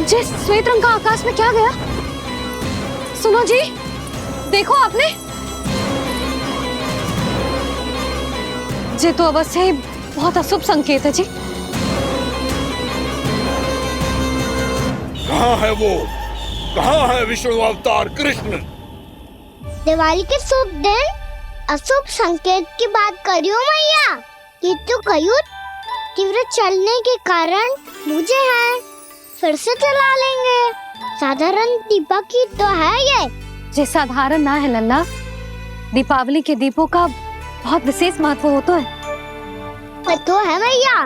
जिस श्वेत रंग का आकाश में क्या गया? सुनो जी, देखो आपने, ये तो अवश्य ही बहुत अशुभ संकेत है जी। कहाँ है वो? कहाँ है विष्णु अवतार कृष्ण? दिवाली के शुभ दिन अशुभ संकेत की बात करियो मैया। ये तो कयूर तीव्र चलने के कारण मुझे है, फिर से चला लेंगे। साधारण दीपक ही तो है ये साधारण ना है लल्ला, दीपावली के दीपों का बहुत विशेष महत्व होता है। तो है मैया,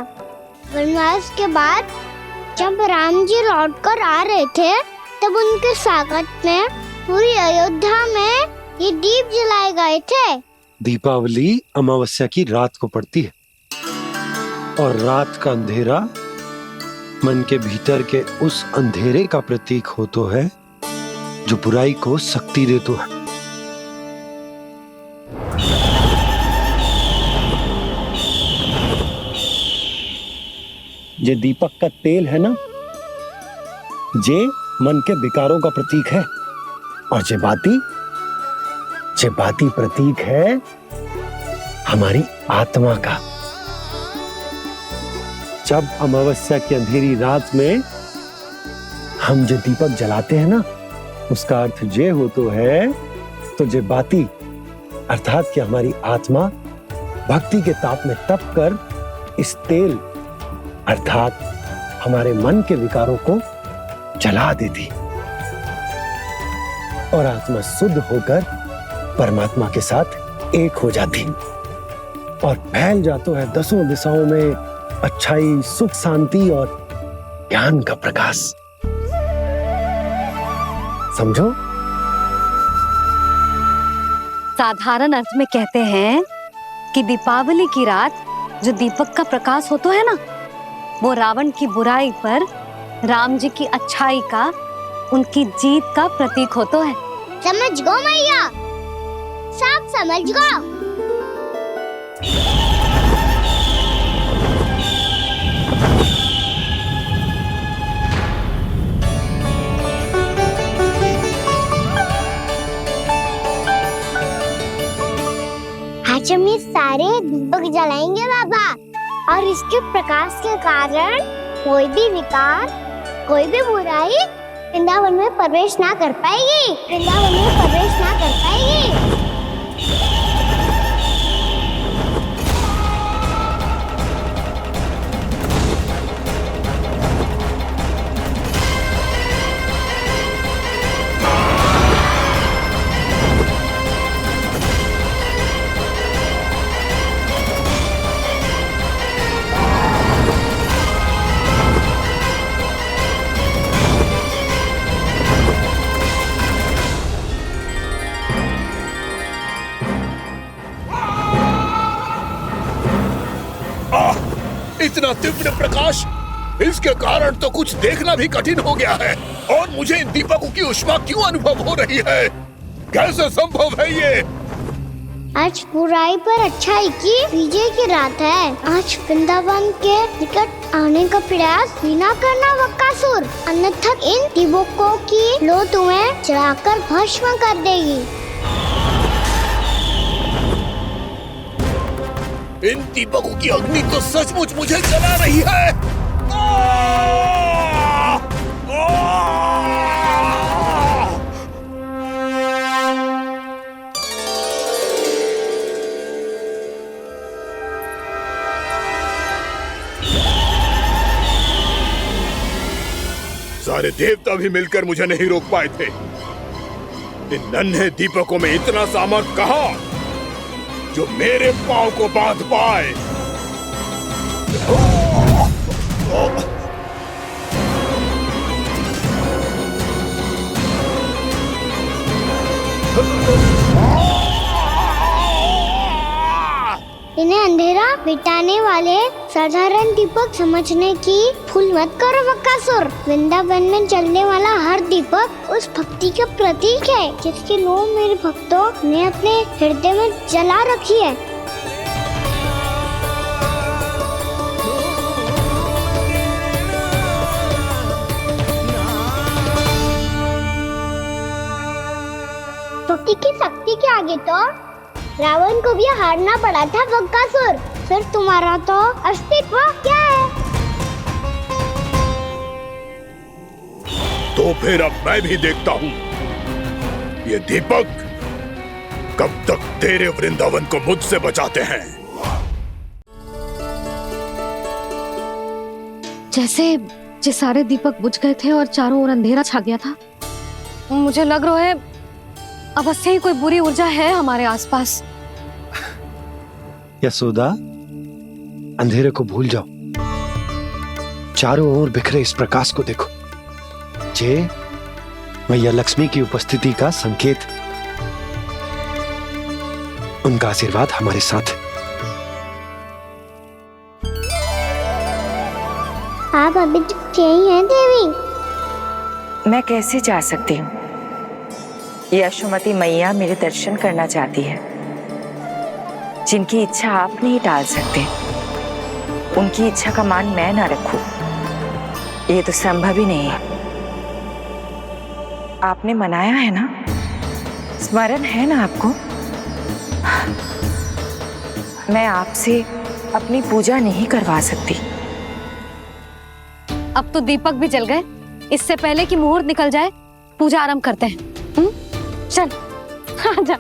वनवास के बाद जब राम जी लौट कर आ रहे थे तब उनके स्वागत में पूरी अयोध्या में ये दीप जलाए गए थे। दीपावली अमावस्या की रात को पड़ती है और रात का अंधेरा मन के भीतर के उस अंधेरे का प्रतीक हो तो है जो बुराई को शक्ति दे तो है। ये दीपक का तेल है ना, जे मन के विकारों का प्रतीक है, और जे बाती प्रतीक है हमारी आत्मा का। जब अमावस्या की अंधेरी रात में हम जो दीपक जलाते हैं ना, उसका अर्थ ये हो तो है, तो जे बाती अर्थात कि हमारी आत्मा भक्ति के ताप में तप कर इस तेल अर्थात हमारे मन के विकारों को जला देती और आत्मा शुद्ध होकर परमात्मा के साथ एक हो जाती और फैल जाता है दसों दिशाओं में अच्छाई, सुख, शांति और ज्ञान का प्रकाश। समझो? साधारण अर्थ में कहते हैं कि दीपावली की रात जो दीपक का प्रकाश होता है ना, वो रावण की बुराई पर राम जी की अच्छाई का, उनकी जीत का प्रतीक होता है। समझ गो मैया, सब समझ गो। आज हम ये सारे दीपक जलाएंगे बाबा, और इसके प्रकाश के कारण कोई भी विकार, कोई भी बुराई वृंदावन में प्रवेश ना कर पाएगी, वृंदावन में प्रवेश ना कर पाएगी। इतना तीव्र प्रकाश, इसके कारण तो कुछ देखना भी कठिन हो गया है। और मुझे इन दीपकों की ऊष्मा क्यों अनुभव हो रही है? कैसे संभव है ये? आज बुराई पर अच्छाई की विजय की रात है। आज वृंदावन के निकट आने का प्रयास भी ना करना बकासुर, अन्यथा इन दीपकों की लो तुम्हें जलाकर भस्म कर देगी। इन दीपकों की अग्नि तो सचमुच मुझे जला रही है। सारे देवता भी मिलकर मुझे नहीं रोक पाए थे। इन नन्हे दीपकों में इतना सामर्थ्य कहां जो मेरे पांव को बांध पाए। इन्हें अंधेरा मिटाने वाले साधारण दीपक समझने की भूल मत करो बकासुर। वृंदावन में जलने वाला हर दीपक उस भक्ति का प्रतीक है जिसकी लो मेरे भक्तों ने अपने हृदय में जला रखी है। भक्ति की शक्ति के आगे तो रावण को भी हारना पड़ा था बकासुर। फिर तुम्हारा तो अस्तित्व क्या है? तो फिर अब मैं भी देखता हूँ ये दीपक कब तक तेरे वृंदावन को मुझसे बचाते हैं। जैसे सारे दीपक बुझ गए थे और चारों ओर अंधेरा छा गया था, मुझे लग रहा है अवश्य ही कोई बुरी ऊर्जा है हमारे आसपास। यशोदा, अंधेरे को भूल जाओ, चारों ओर बिखरे इस प्रकाश को देखो। जे मैया लक्ष्मी की उपस्थिति का संकेत, उनका आशीर्वाद हमारे साथ है। आप अभी तक यही हैं देवी? मैं कैसे जा सकती हूँ? यशोमती मैया मेरे दर्शन करना चाहती है। जिनकी इच्छा आप नहीं टाल सकते, उनकी इच्छा का मान मैं ना रखूं, ये तो संभव ही नहीं है। आपने मनाया है ना, स्मरण है ना आपको? मैं आपसे अपनी पूजा नहीं करवा सकती। अब तो दीपक भी जल गए, इससे पहले कि मुहूर्त निकल जाए पूजा आरंभ करते हैं। चल आजा।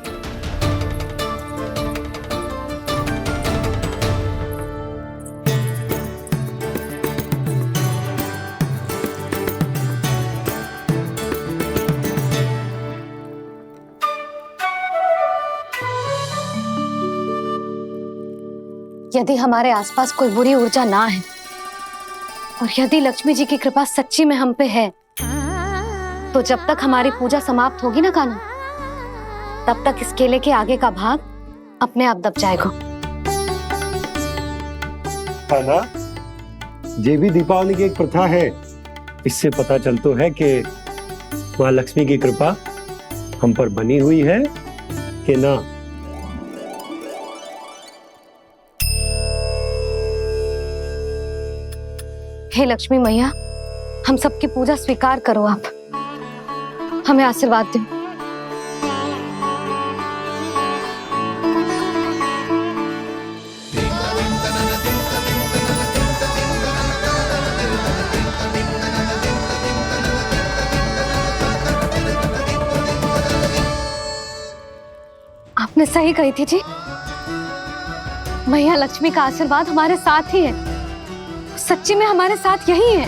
यदि हमारे आसपास कोई बुरी ऊर्जा ना है और यदि लक्ष्मी जी की कृपा सच्ची में हम पे है, तो जब तक हमारी पूजा समाप्त होगी ना कान्हा, तब तक इस केले के आगे का भाग अपने आप दब जाएगा। कान्हा, ये भी दीपावली की एक प्रथा है। इससे पता चलता है कि माँ लक्ष्मी की कृपा हम पर बनी हुई है कि ना। हे लक्ष्मी मैया, हम सबकी पूजा स्वीकार करो, आप हमें आशीर्वाद दो। आपने सही कही थी जी, मैया लक्ष्मी का आशीर्वाद हमारे साथ ही है, सच्ची में हमारे साथ यही है।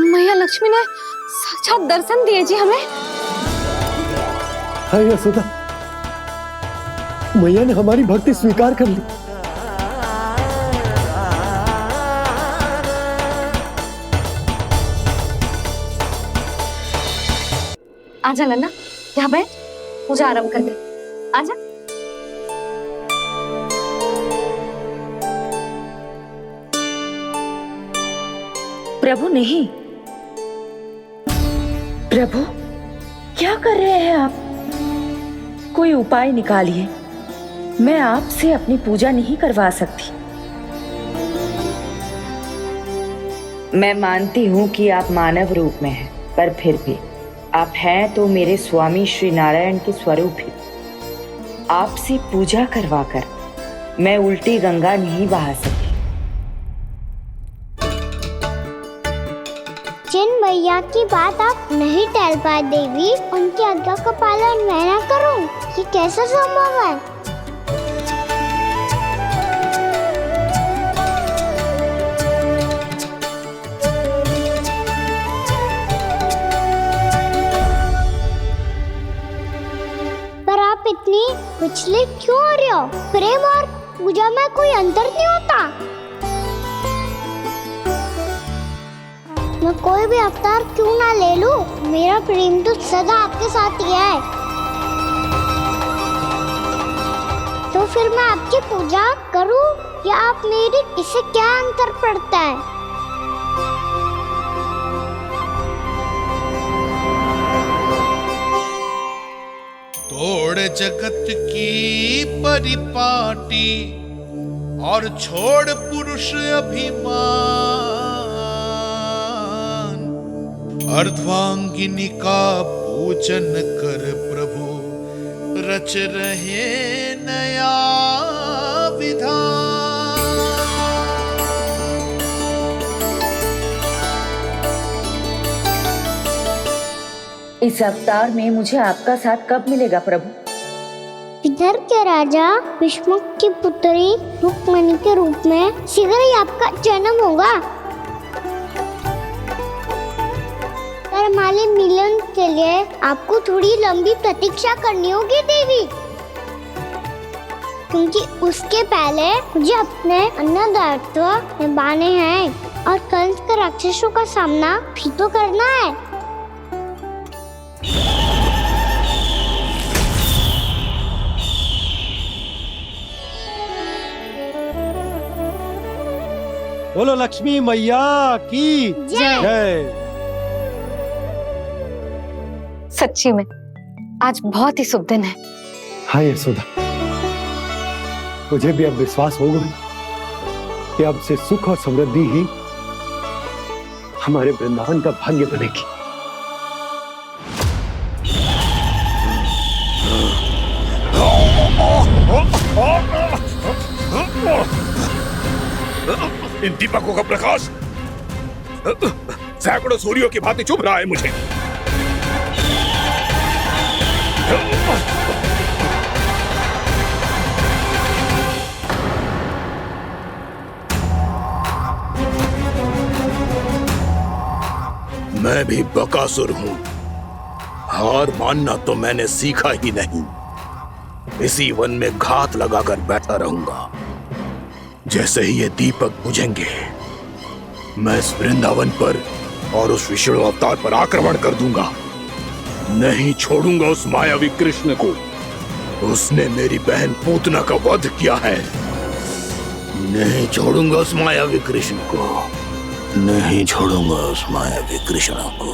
मैया लक्ष्मी ने साक्षात दर्शन दिए जी हमें। हाँ यशोदा, मैया ने हमारी भक्ति स्वीकार कर ली। आजा नन्ना, यहाँ बैठ, पूजा आरंभ कर दे। आजा। प्रभु नहीं, प्रभु क्या कर रहे हैं आप? कोई उपाय निकालिए, मैं आपसे अपनी पूजा नहीं करवा सकती। मैं मानती हूँ कि आप मानव रूप में हैं, पर फिर भी आप हैं तो मेरे स्वामी श्री नारायण के स्वरूप ही। आपसे पूजा करवाकर मैं उल्टी गंगा नहीं बहा सकी। जिन मैया की बात आप नहीं टाल पाए देवी, उनकी आज्ञा का पालन मैं ना करूं, ये कैसा संभव है? पर आप इतनी विचलित क्यों हो रहे हो? प्रेम और पूजा में कोई अंतर नहीं होता। मैं कोई भी अवतार क्यों ना ले लूं, मेरा प्रेम तो सदा आपके साथ ही है। तो फिर मैं आपकी पूजा करूं या आप मेरी, इससे क्या अंतर पड़ता है? तो छोड़ जगत की परिपाटी और छोड़ पुरुष अभिमान, अर्धांगिनी का पूजन कर प्रभु रच रहे नया विधान। इस अवतार में मुझे आपका साथ कब मिलेगा प्रभु? इधर के राजा भीष्मक की पुत्री रुक्मणी के रूप में शीघ्र ही आपका जन्म होगा। पर हमारे मिलन के लिए आपको थोड़ी लंबी प्रतीक्षा करनी होगी देवी, क्योंकि उसके पहले मुझे अपने अन्य दायित्व निभाने हैं और कंस के राक्षसों का सामना भी तो करना है। बोलो लक्ष्मी मैया की जय। सच्ची में आज बहुत ही शुभ दिन है। हाँ यशोदा, मुझे भी अब विश्वास हो गया कि अब से सुख और समृद्धि ही हमारे वृंदावन का भाग्य बनेगी। इन दीपकों का प्रकाश सैकड़ों सूर्यों की भांति चुभ रहा है मुझे। मैं भी बकासुर हूं, हार मानना तो मैंने सीखा ही नहीं। इसी वन में घात लगाकर बैठा रहूंगा। जैसे ही ये दीपक बुझेंगे, मैं इस वृंदावन पर और उस विष्णु अवतार पर आक्रमण कर दूंगा। नहीं छोड़ूंगा उस मायावी कृष्ण को। उसने मेरी बहन पूतना का वध किया है। नहीं छोड़ूंगा उस मायावी कृष्ण को। नहीं छोड़ूंगा उस मायावी कृष्ण को।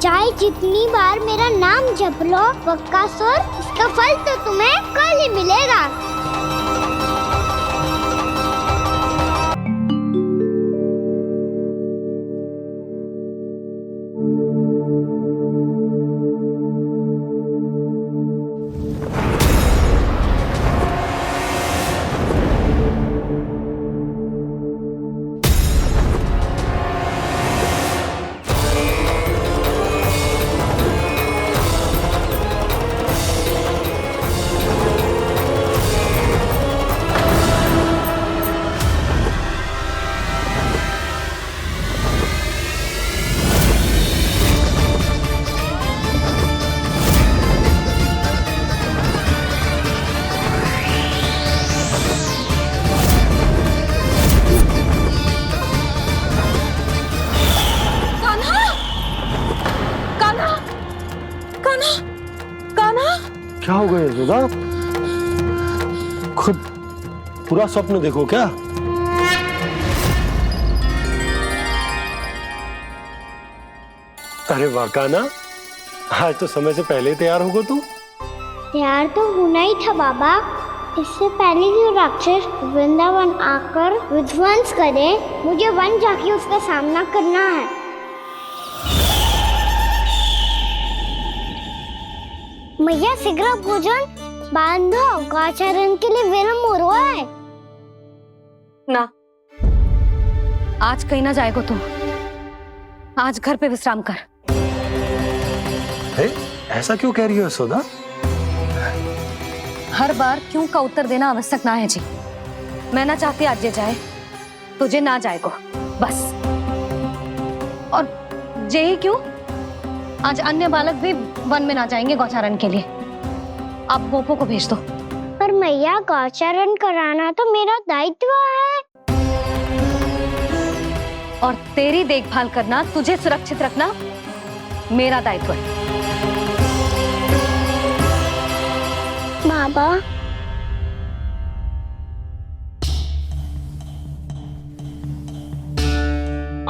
चाहे जितनी बार मेरा नाम जप लो बकासुर, इसका फल तो तुम्हें कल ही मिलेगा। क्या हो गया यशोदा? खुद पूरा स्वप्न देखो क्या? अरे वाह कान्हा, आज तो समय से पहले तैयार होगा तू। तैयार तो होना ही था बाबा। इससे पहले कि राक्षस वृंदावन आकर विध्वंस करे, मुझे वन जाके उसका सामना करना है। मैया शीघ्र भोजन बांधो, गौचरण के लिए विलंब हो रहा है। ना, आज कहीं ना जाएगा तुम। आज घर पे विश्राम कर। ऐसा क्यों कह रही हो यशोदा? हर बार क्यों का उत्तर देना आवश्यक ना है जी। मैं ना चाहती आज ये जाए, तुझे ना जाएगा बस। और जे ही क्यों, आज अन्य बालक भी वन में ना जाएंगे गौचारण के लिए। आप गोपो को भेज दो। पर मैया गौचरण कराना तो मेरा दायित्व है। और तेरी देखभाल करना, तुझे सुरक्षित रखना मेरा दायित्व है। बाबा,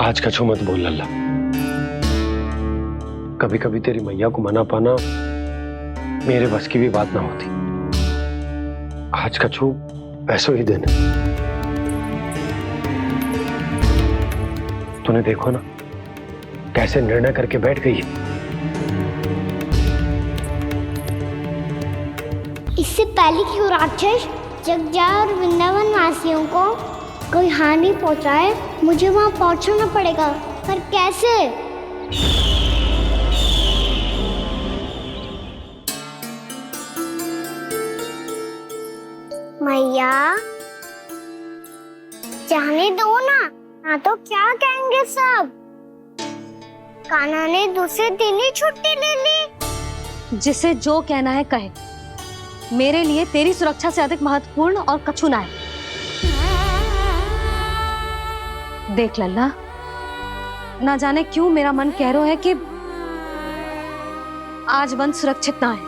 आज कछु मत बोल लल्ला। कभी कभी तेरी मैया को मना पाना मेरे बस की भी बात ना होती। आज का छू ऐसो ही दिन है। तूने देखो ना कैसे निर्णय करके बैठ गई है। इससे पहले कि वो राक्षस जगजा और वृंदावन वासियों को कोई हानि पहुंचाए, मुझे वहां पहुंचना पड़ेगा। पर कैसे? मैया जाने दो ना तो क्या कहेंगे सब। कान्हा ने दूसरे दिन ही छुट्टी ले ली। जिसे जो कहना है कहे, मेरे लिए तेरी सुरक्षा से अधिक महत्वपूर्ण और कछु ना है। देख लल्ला, ना जाने क्यों मेरा मन कह रहा है कि आज वन सुरक्षित ना है,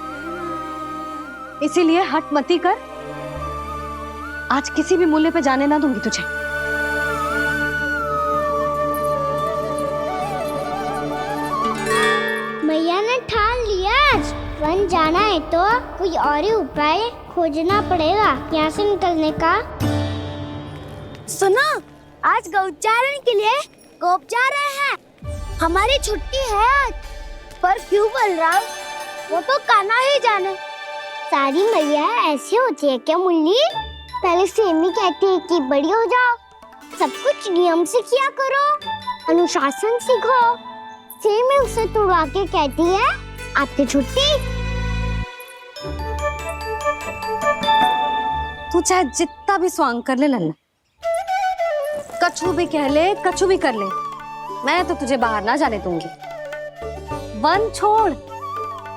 इसीलिए हट मती कर। आज किसी भी मूल्य पे जाने ना दूंगी तुझे। मैया ने ठान लिया, आज वन जाना है तो कोई और ही उपाय खोजना पड़ेगा यहाँ से निकलने का। सुनो, आज गौचारण के लिए गोप जा रहे हैं। हमारी छुट्टी है आज। पर क्यों बलराम? वो तो कान्हा ही जाने। सारी मैया ऐसी होती है क्या मुल्ली? पहले सेमी कहती है कि बड़ी हो जाओ, सब कुछ नियम से किया करो, अनुशासन सीखो। सेमी उसे तुड़वा के कहती है आपकी छुट्टी। तू चाहे जितना भी स्वांग कर ले लल्ला, कछु भी कह ले, कछु भी कर ले, मैं तो तुझे बाहर ना जाने दूंगी। वन छोड़,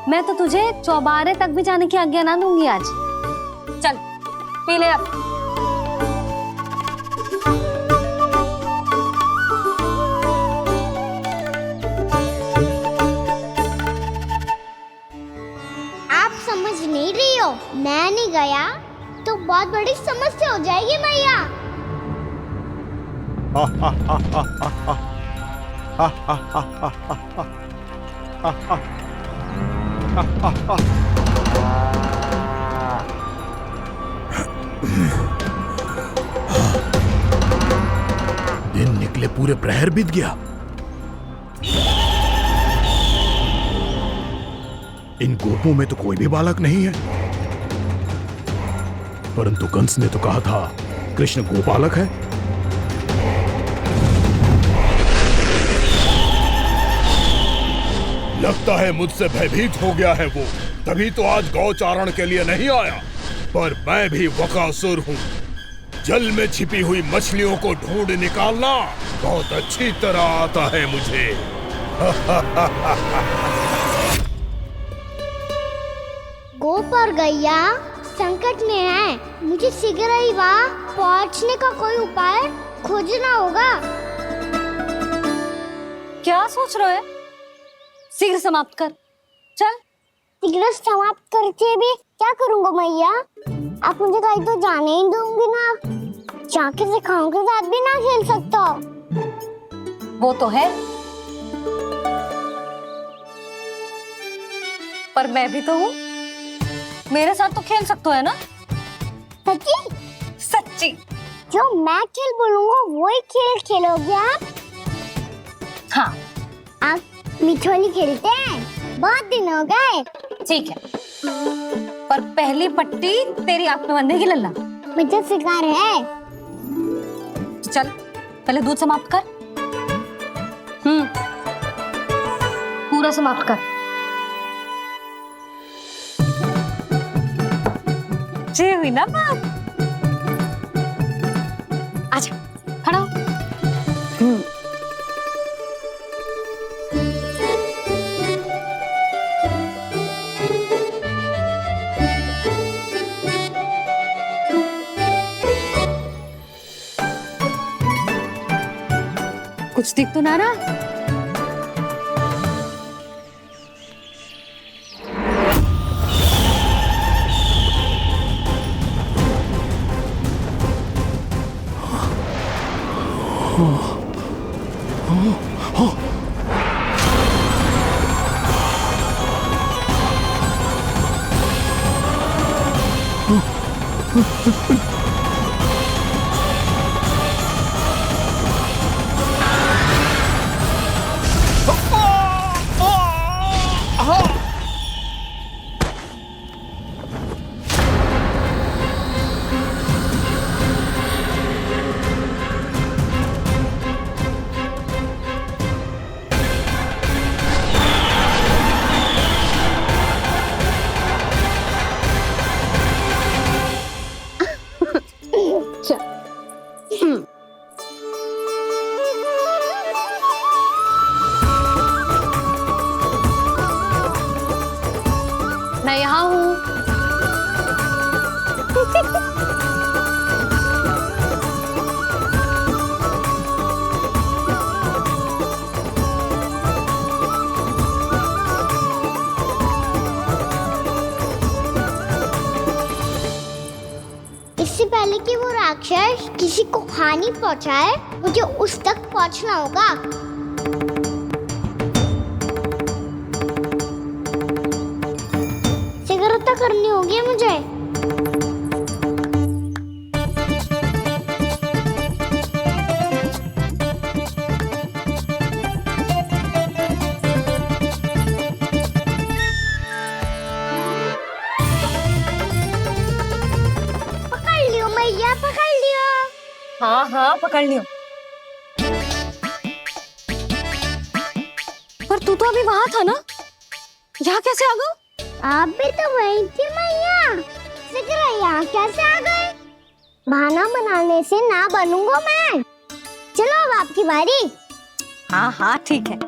मैं तो तुझे चौबारे तक भी जाने की आज्ञा ना दूंगी आज। चल पी ले अब। आप समझ नहीं रही हो, मैं नहीं गया तो बहुत बड़ी समस्या हो जाएगी मैया। दिन निकले पूरे प्रहर बीत गया। इन गोपों में तो कोई भी बालक नहीं है, परंतु कंस ने तो कहा था कृष्ण गोपालक है। लगता है मुझसे भयभीत हो गया है वो, तभी तो आज गौचारण के लिए नहीं आया। पर मैं भी बकासुर हूँ, जल में छिपी हुई मछलियों को ढूंढ निकालना बहुत अच्छी तरह आता है मुझे। गोप और गैया संकट में है, मुझे शीघ्र ही वहाँ पहुँचने का कोई उपाय खोजना होगा। क्या सोच रहे हो? शीघ्र समाप्त कर, चल। शीघ्र समाप्त करके भी क्या करूँगा मैया? आप मुझे कहीं तो जाने ही दूंगी ना। जाके सिखाओं के साथ भी ना खेल सकता। वो तो है, पर मैं भी तो हूँ, मेरे साथ तो खेल सकते हो है ना? सच्ची? सच्ची। जो मैं खेल बोलूँगा वही खेल खेलोगे आप? हाँ। आप मिठोली खेलते हैं? बहुत दिन हो गए। ठीक है, पर पहली पट्टी तेरी आंख में बंधेगी लल्ला। मुझे शिकार है। चल पहले दूध समाप्त कर। पूरा समाप्त कर। जे हुई ना बात। आजा, खड़ा हो। कुछ दिख तो ना रहा? पहले कि वो राक्षस किसी को हानि पहुंचाए, मुझे उस तक पहुंचना होगा। सिगरता करनी होगी मुझे। पकड़ लियो मैया, पकड़ लियो। हाँ हाँ पकड़ लियो। पर तू तो अभी वहां था ना, यहाँ कैसे आ गया? आप भी तो वही थी मैया, सिकरा यहाँ कैसे आ गए? बहाना बनाने से ना बनूंगा मैं। चलो अब आपकी बारी। हाँ हाँ ठीक है।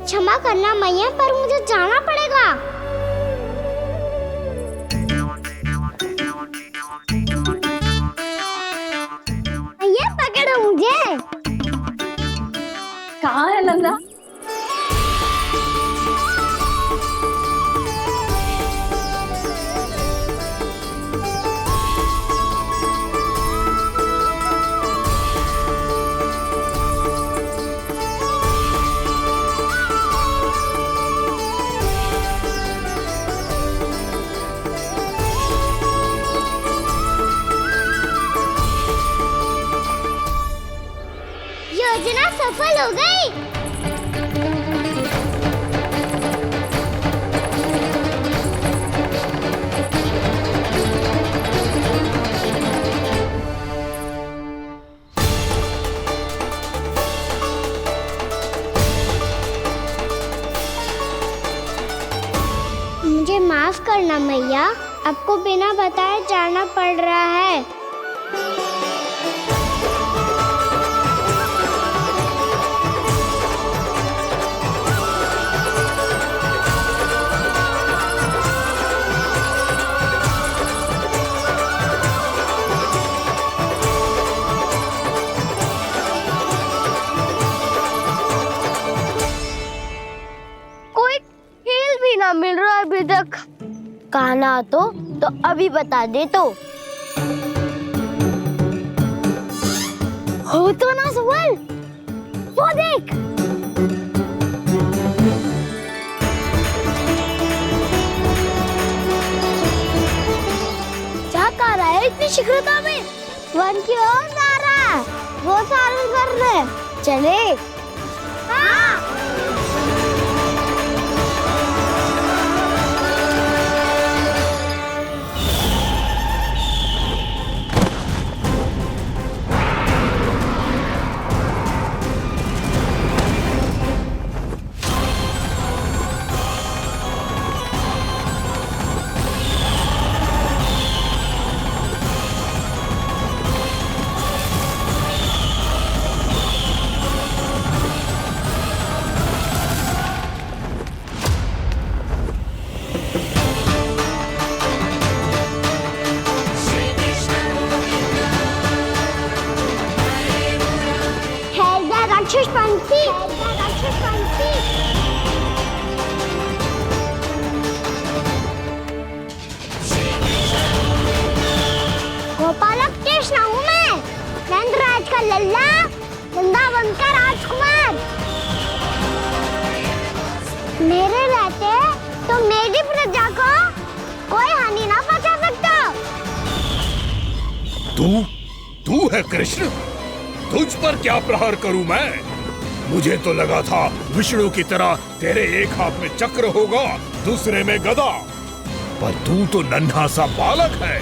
क्षमा करना मैया, पर मुझे जाना पड़ेगा। मैया पकड़ो मुझे। कहाँ है नंदा? योजना सफल हो गई। मुझे माफ करना मैया, आपको बिना बताए जाना पड़ रहा है। कोई हिल भी ना मिल रहा अभी तक। कहना तो अभी बता दे तो। हो तो ना सवाल, वो देख। क्या कर रहा है इतनी शीघ्रता में? वन की ओर जा रहा है, वो सारे कर रहे। चले। हाँ। राक्षस पंछी, राक्षस पंछी। गोपालक कृष्ण हूँ मैं, नंदराज का लल्ला, वृंदावन का राजकुमार। मेरे रहते तो मेरी प्रजा को कोई हानि ना पहुंचा सकता। तू है कृष्ण? तुझ पर क्या प्रहार करूं मैं? मुझे तो लगा था विष्णु की तरह तेरे एक हाथ में चक्र होगा, दूसरे में गदा, पर तू तो नन्हा सा बालक है।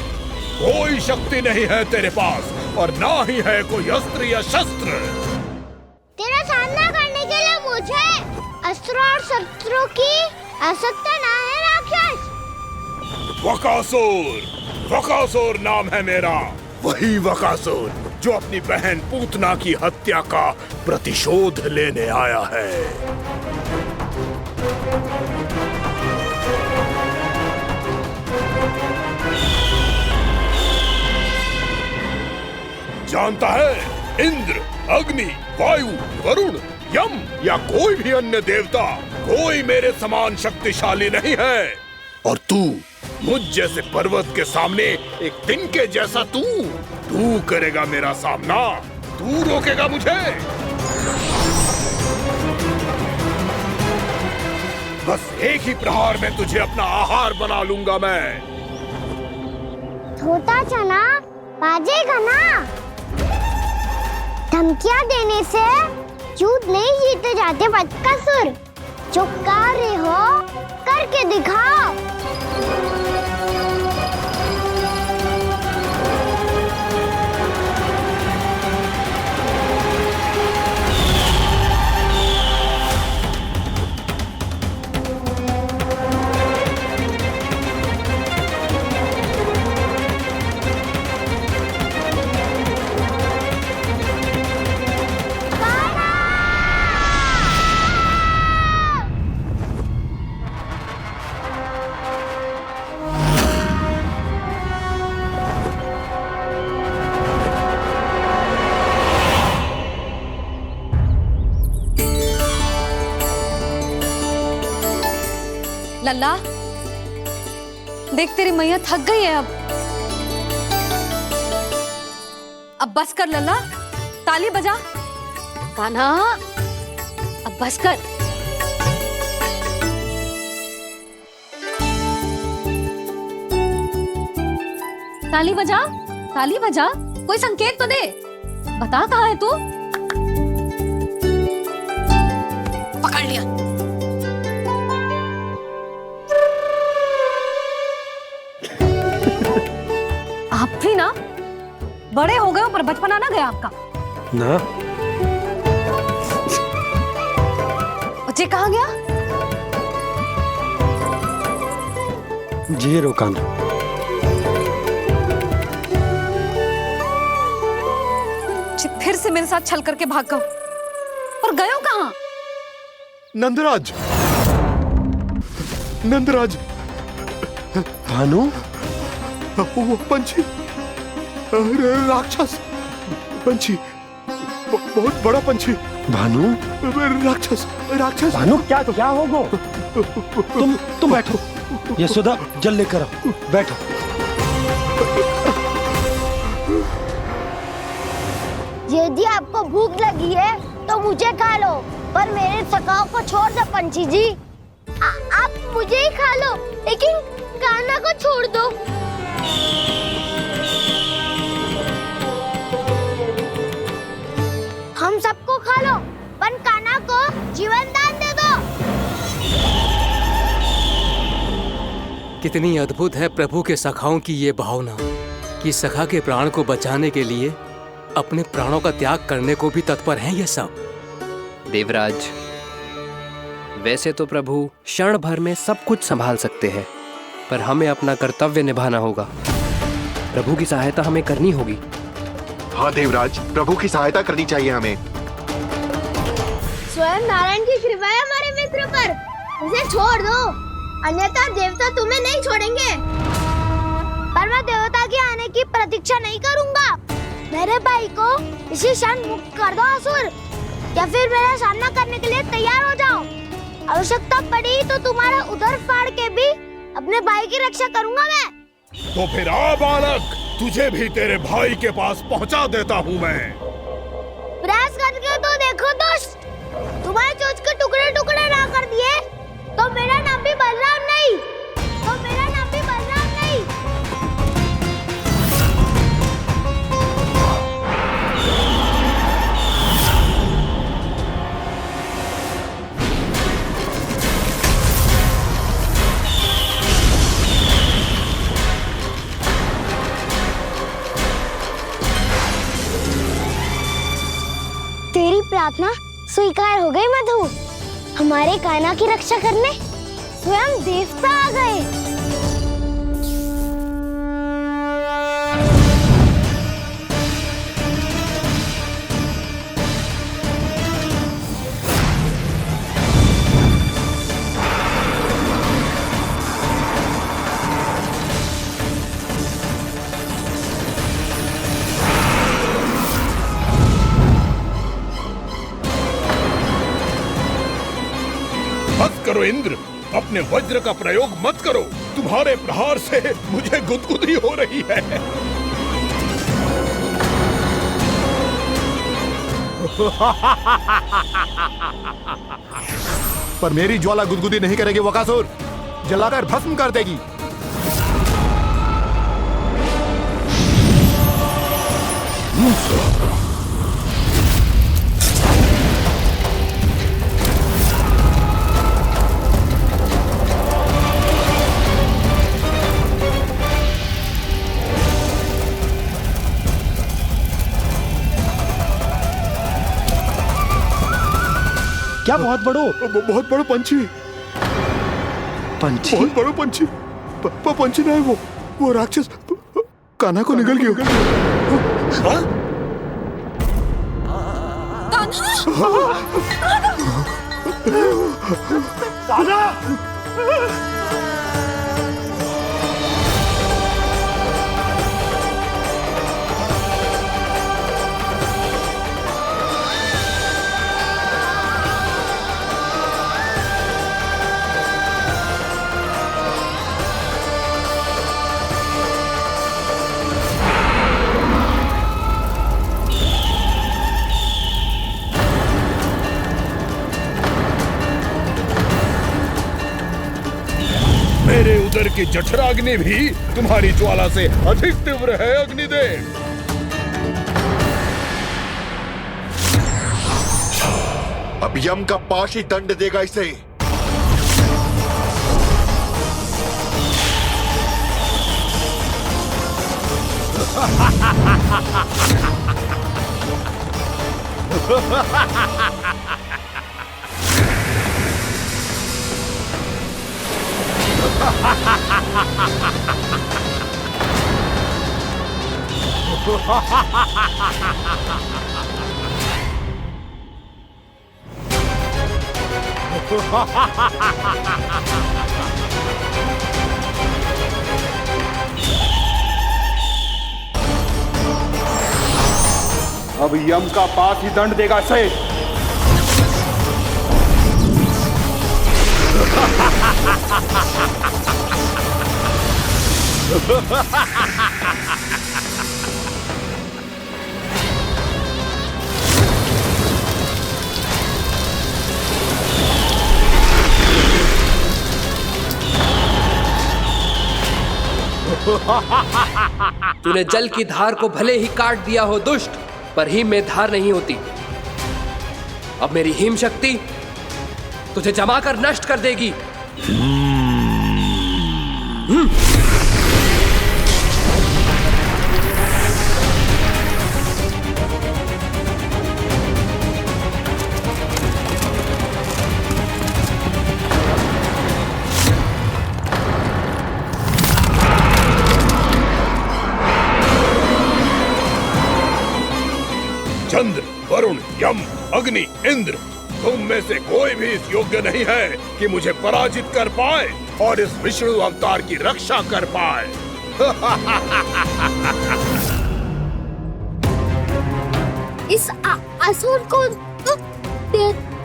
कोई शक्ति नहीं है तेरे पास और ना ही है कोई अस्त्र या शस्त्र। तेरा सामना करने के लिए मुझे अस्त्रों और शस्त्रों की आवश्यकता ना है राक्षस। वकासुर, वकासुर नाम है मेरा, वही वकासुर जो अपनी बहन पूतना की हत्या का प्रतिशोध लेने आया है। जानता है, इंद्र अग्नि, वायु, वरुण, यम या कोई भी अन्य देवता, कोई मेरे समान शक्तिशाली नहीं है। और तू, मुझ जैसे पर्वत के सामने एक तिनके जैसा तू करेगा मेरा सामना? तू रोकेगा मुझे? बस एक ही प्रहार में तुझे अपना आहार बना लूंगा मैं। छोटा चना बाजेगा ना। धमकियां देने से युद्ध नहीं जीते जाते बदकसूर। जो कार्य हो करके दिखाओ। लल्ला, देख तेरी मैया थक गई है अब बस कर लल्ला, ताली बजा। कान्हा, अब बस कर। ताली बजा, ताली बजा, कोई संकेत तो दे। बता कहाँ है तू? पकड़ लिया। आप भी ना बड़े हो गए हो, पर बचपना ना गया आपका ना। बच्चे कहाँ गया? जी रोकान। फिर से मेरे साथ छल करके भाग गए, और गए हो कहाँ? नंदराज, नंदराज। भानु, वो पंछी, राक्षस पंछी, बहुत बड़ा पंछी। भानु, राक्षस, राक्षस। भानु, क्या क्या होगा? तुम बैठो। यशोदा, जल लेकर आओ, बैठो। यदि आपको भूख लगी है तो मुझे खा लो, पर मेरे सखाओं को छोड़ दो पंछी जी। आप मुझे ही खा लो, लेकिन कान्हा को छोड़ दो। हम सबको खा लो, पर कान्हा को जीवन दान दे दो। कितनी अद्भुत है प्रभु के सखाओं की ये भावना कि सखा के प्राण को बचाने के लिए अपने प्राणों का त्याग करने को भी तत्पर हैं ये सब। देवराज, वैसे तो प्रभु क्षण भर में सब कुछ संभाल सकते हैं, पर हमें अपना कर्तव्य निभाना होगा। प्रभु की सहायता हमें करनी होगी। हाँ देवराज, प्रभु की सहायता करनी चाहिए हमें। स्वयं नारायण की कृपा है हमारे मित्र पर, उसे छोड़ दो, अन्यथा देवता तुम्हें नहीं छोड़ेंगे। पर मैं देवता के आने की प्रतीक्षा नहीं करूंगा। मेरे भाई को इसी क्षण मुक्त कर दो असुर, या फिर मेरा सामना करने के लिए तैयार हो जाओ। आवश्यकता पड़ी तो तुम्हारा उदर फाड़ के भी अपने भाई की रक्षा करूंगा मैं। तो फिर आ बालक, तुझे भी तेरे भाई के पास पहुंचा देता हूँ मैं। प्रयास करके तो देखो दोस्त, तुम्हारे चोंच के टुकड़े टुकड़े ना कर दिए तो मेरा नाम भी बलराम नहीं, तो मेरा नाम भी बलराम नहीं। तेरी प्रार्थना स्वीकार हो गई मधु। हमारे कान्हा की रक्षा करने स्वयं देवता आ गए। बस करो इंद्र, अपने वज्र का प्रयोग मत करो। तुम्हारे प्रहार से मुझे गुदगुदी हो रही है। पर मेरी ज्वाला गुदगुदी नहीं करेगी बकासुर, जलाकर भस्म कर देगी। क्या बहुत बड़ो? बहुत बड़ा पंछी। पंछी? बहुत बड़ा पंछी। पंछी ना है वो राक्षस कान्हा को निगल गया। हाँ? मेरे उदर की जठराग्नि भी तुम्हारी ज्वाला से अधिक तीव्र है अग्निदेव। अब यम का पाश ही दंड देगा इसे। अब यम का पास ही दंड देगा इसे। तूने जल की धार को भले ही काट दिया हो दुष्ट, पर हिम में धार नहीं होती। अब मेरी हिम शक्ति तुझे जमाकर नष्ट कर देगी। चंद्र, वरुण, यम, अग्नि, इंद्र, तुम में से कोई भी इस योग्य नहीं है कि मुझे पराजित कर पाए और इस विष्णु अवतार की रक्षा कर पाए। इस असुर को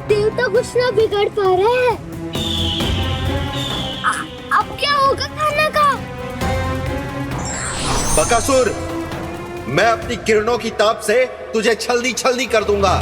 देवता कुछ ना बिगड़ पा रहे हैं। अब क्या होगा खाना का? बकासुर, मैं अपनी किरणों की ताप से तुझे छलनी छलनी कर दूंगा।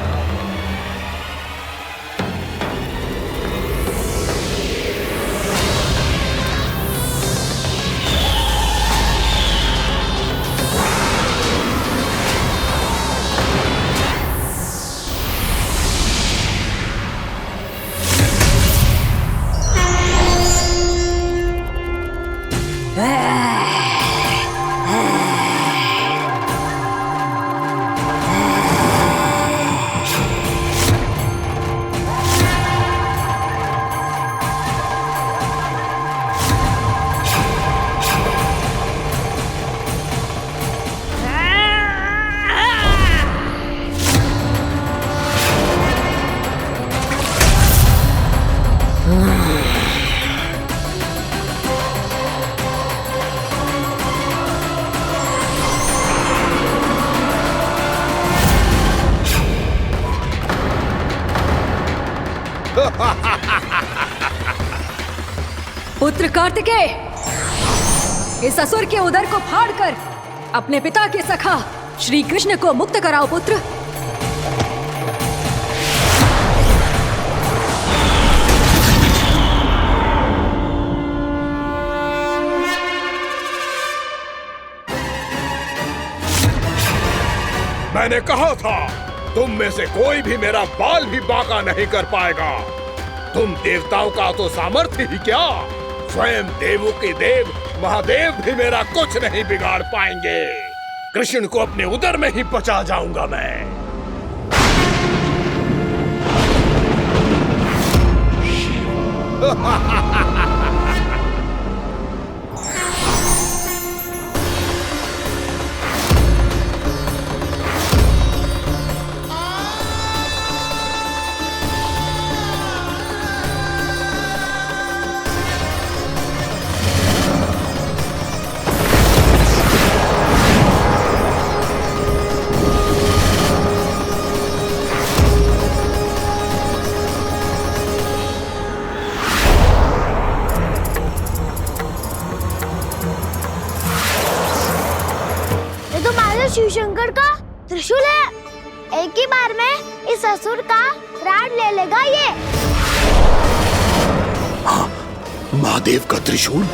पुत्र कार्तिकेय, इस असुर के उदर को फाड़कर अपने पिता के सखा श्री कृष्ण को मुक्त कराओ पुत्र। मैंने कहा था तुम में से कोई भी मेरा बाल भी बांका नहीं कर पाएगा। तुम देवताओं का तो सामर्थ्य ही क्या, स्वयं देवों के देव महादेव भी मेरा कुछ नहीं बिगाड़ पाएंगे। कृष्ण को अपने उदर में ही पचा जाऊंगा मैं। शिव शंकर का त्रिशूल है। एक ही बार में इस असुर का प्राण ले लेगा ये। हाँ, महादेव का त्रिशूल।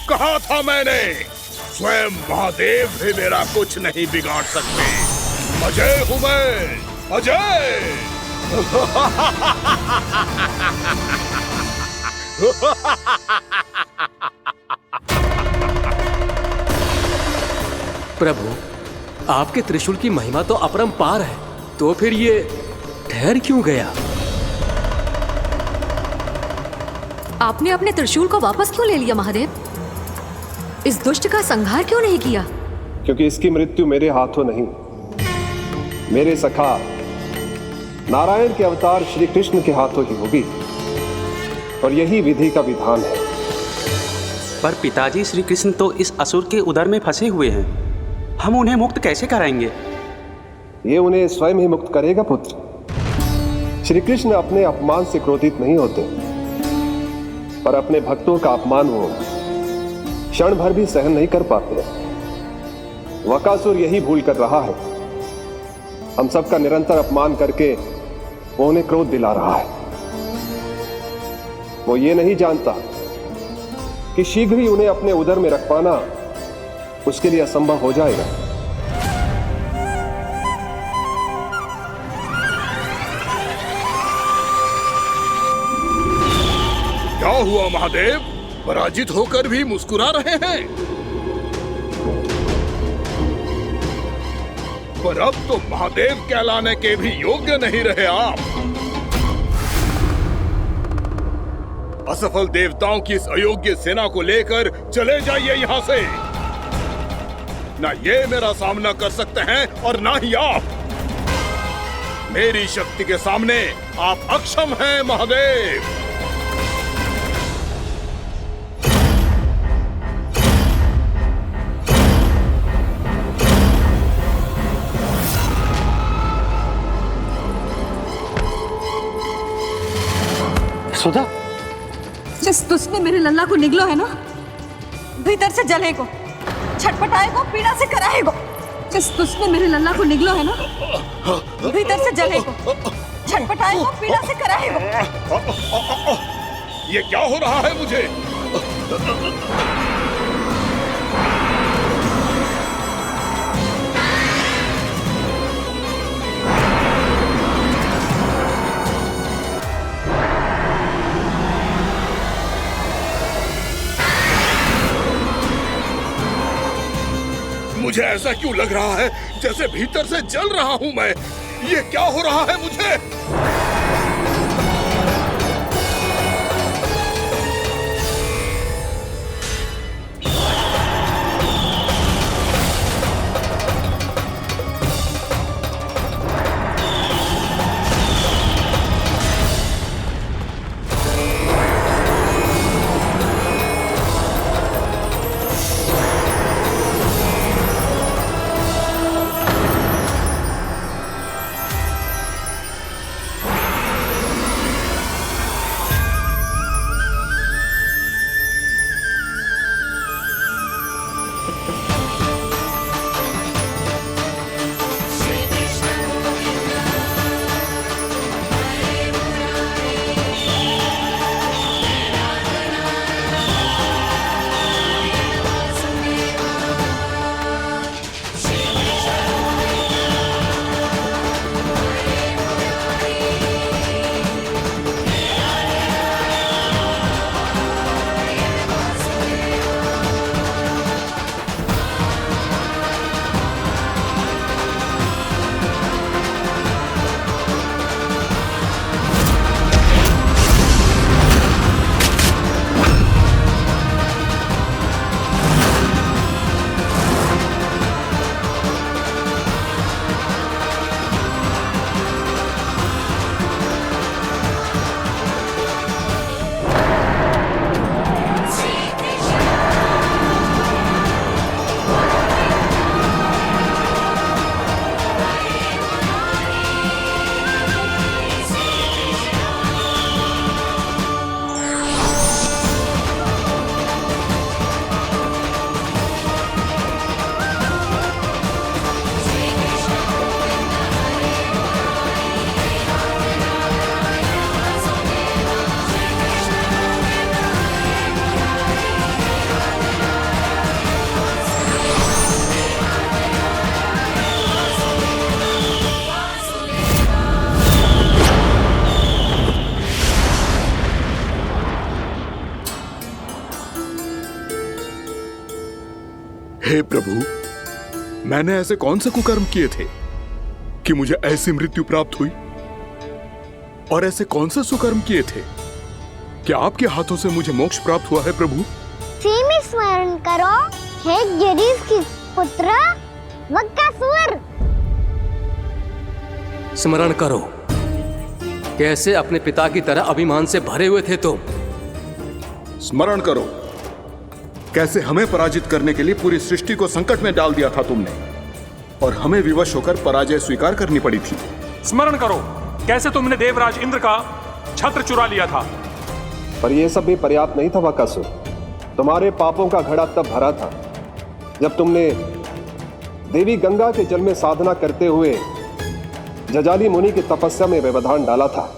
कहा था मैंने, स्वयं महादेव भी मेरा कुछ नहीं बिगाड़ सकते। अजय हूं मैं, अजय। प्रभु, आपके त्रिशूल की महिमा तो अपरंपार है, तो फिर ये ठहर क्यों गया? आपने अपने त्रिशूल को वापस क्यों ले लिया महादेव? इस दुष्ट का संहार क्यों नहीं किया? क्योंकि इसकी मृत्यु मेरे हाथों नहीं, मेरे सखा नारायण के अवतार श्री कृष्ण के हाथों ही होगी, और यही विधि का विधान है। पर पिताजी, श्री कृष्ण तो इस असुर के उदर में फंसे हुए हैं, हम उन्हें मुक्त कैसे कराएंगे? ये उन्हें स्वयं ही मुक्त करेगा पुत्र। श्री कृष्ण अपने अपमान से क्रोधित नहीं होते, पर अपने भक्तों का अपमान वो क्षण भर भी सहन नहीं कर पाते। वकासुर यही भूल कर रहा है, हम सबका निरंतर अपमान करके वो उन्हें क्रोध दिला रहा है। वो ये नहीं जानता कि शीघ्र ही उन्हें अपने उदर में रख पाना उसके लिए असंभव हो जाएगा। क्या हुआ महादेव, पराजित होकर भी मुस्कुरा रहे हैं? पर अब तो महादेव कहलाने के भी योग्य नहीं रहे आप। असफल देवताओं की इस अयोग्य सेना को लेकर चले जाइए यहाँ से। ना ये मेरा सामना कर सकते हैं और ना ही आप। मेरी शक्ति के सामने आप अक्षम हैं महादेव। सुधा, जिस दुष्ट ने मेरे लल्ला को निगलो है ना, भीतर से जलेगो, छटपटाएगो, पीड़ा से कराएगो। जिस दुष्ट ने मेरे लल्ला को निगलो है ना, भीतर से जलेगो, छटपटाएगो, पीड़ा से कराएगो। ये क्या हो रहा है मुझे? मुझे ऐसा क्यों लग रहा है जैसे भीतर से जल रहा हूं मैं। ये क्या हो रहा है मुझे? हे प्रभु, मैंने ऐसे कौन से कुकर्म किए थे कि मुझे ऐसी मृत्यु प्राप्त हुई? और ऐसे कौन से सुकर्म किए थे कि आपके हाथों से मुझे मोक्ष प्राप्त हुआ है प्रभु? में स्मरण करो, हे जरीफ की पुत्र वक्कासुर। स्मरण करो, कैसे अपने पिता की तरह अभिमान से भरे हुए थे तुम। स्मरण करो, कैसे हमें पराजित करने के लिए पूरी सृष्टि को संकट में डाल दिया था तुमने, और हमें विवश होकर पराजय स्वीकार करनी पड़ी थी। स्मरण करो, कैसे तुमने देवराज इंद्र का छत्र चुरा लिया था। पर यह सब भी पर्याप्त नहीं था वक्कासुर। तुम्हारे पापों का घड़ा तब भरा था जब तुमने देवी गंगा के जल में साधना करते हुए जजाली मुनि की तपस्या में व्यवधान डाला था।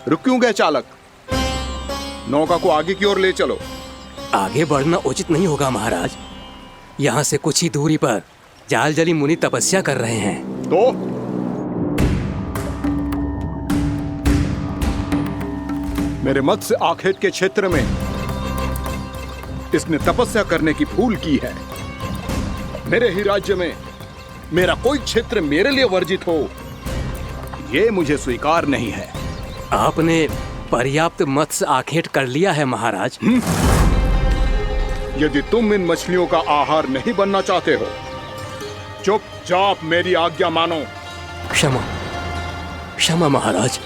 रुक क्यों गए चालक? नौका को आगे की ओर ले चलो। आगे बढ़ना उचित नहीं होगा महाराज। यहाँ से कुछ ही दूरी पर जालजली मुनि तपस्या कर रहे हैं। तो मेरे मत्स्य आखेट के क्षेत्र में इसने तपस्या करने की भूल की है। मेरे ही राज्य में मेरा कोई क्षेत्र मेरे लिए वर्जित हो, यह मुझे स्वीकार नहीं है। आपने पर्याप्त मत्स्य आखेट कर लिया है महाराज। यदि तुम इन मछलियों का आहार नहीं बनना चाहते हो, चुपचाप मेरी आज्ञा मानो। क्षमा, क्षमा महाराज।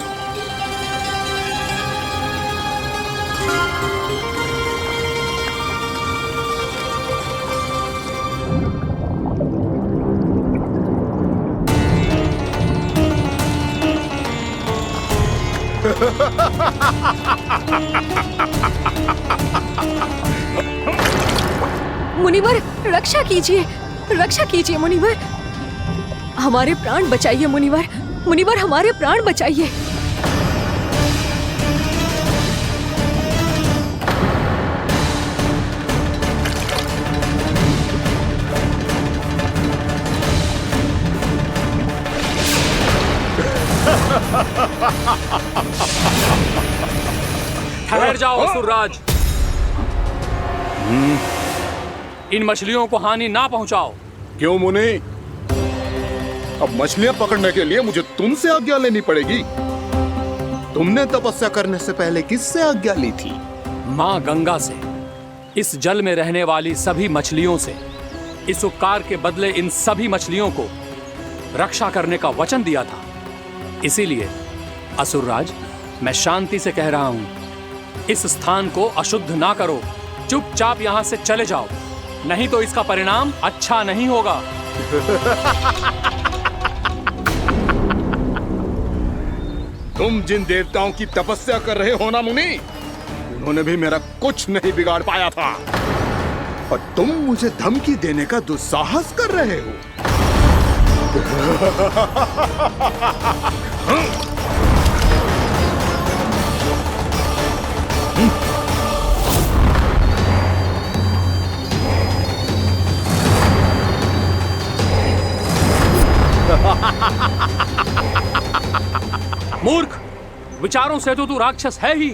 मुनिवर, रक्षा कीजिए, रक्षा कीजिए मुनिवर। हमारे प्राण बचाइए मुनिवर, मुनिवर हमारे प्राण बचाइए। ठहर जाओ असुरराज, इन मछलियों को हानि ना पहुंचाओ। क्यों मुनि? अब मछलियां पकड़ने के लिए मुझे तुमसे आज्ञा लेनी पड़ेगी। तुमने तपस्या करने से पहले किससे आज्ञा ली थी? माँ गंगा से, इस जल में रहने वाली सभी मछलियों से। इस उपकार के बदले इन सभी मछलियों को रक्षा करने का वचन दिया था। इसीलिए असुरराज, मैं शांति से कह रहा हूं, इस स्थान को अशुद्ध ना करो। चुपचाप यहां से चले जाओ, नहीं तो इसका परिणाम अच्छा नहीं होगा। तुम जिन देवताओं की तपस्या कर रहे हो ना मुनि, उन्होंने भी मेरा कुछ नहीं बिगाड़ पाया था, और तुम मुझे धमकी देने का दुस्साहस कर रहे हो। मूर्ख, विचारों से तो तू राक्षस है ही,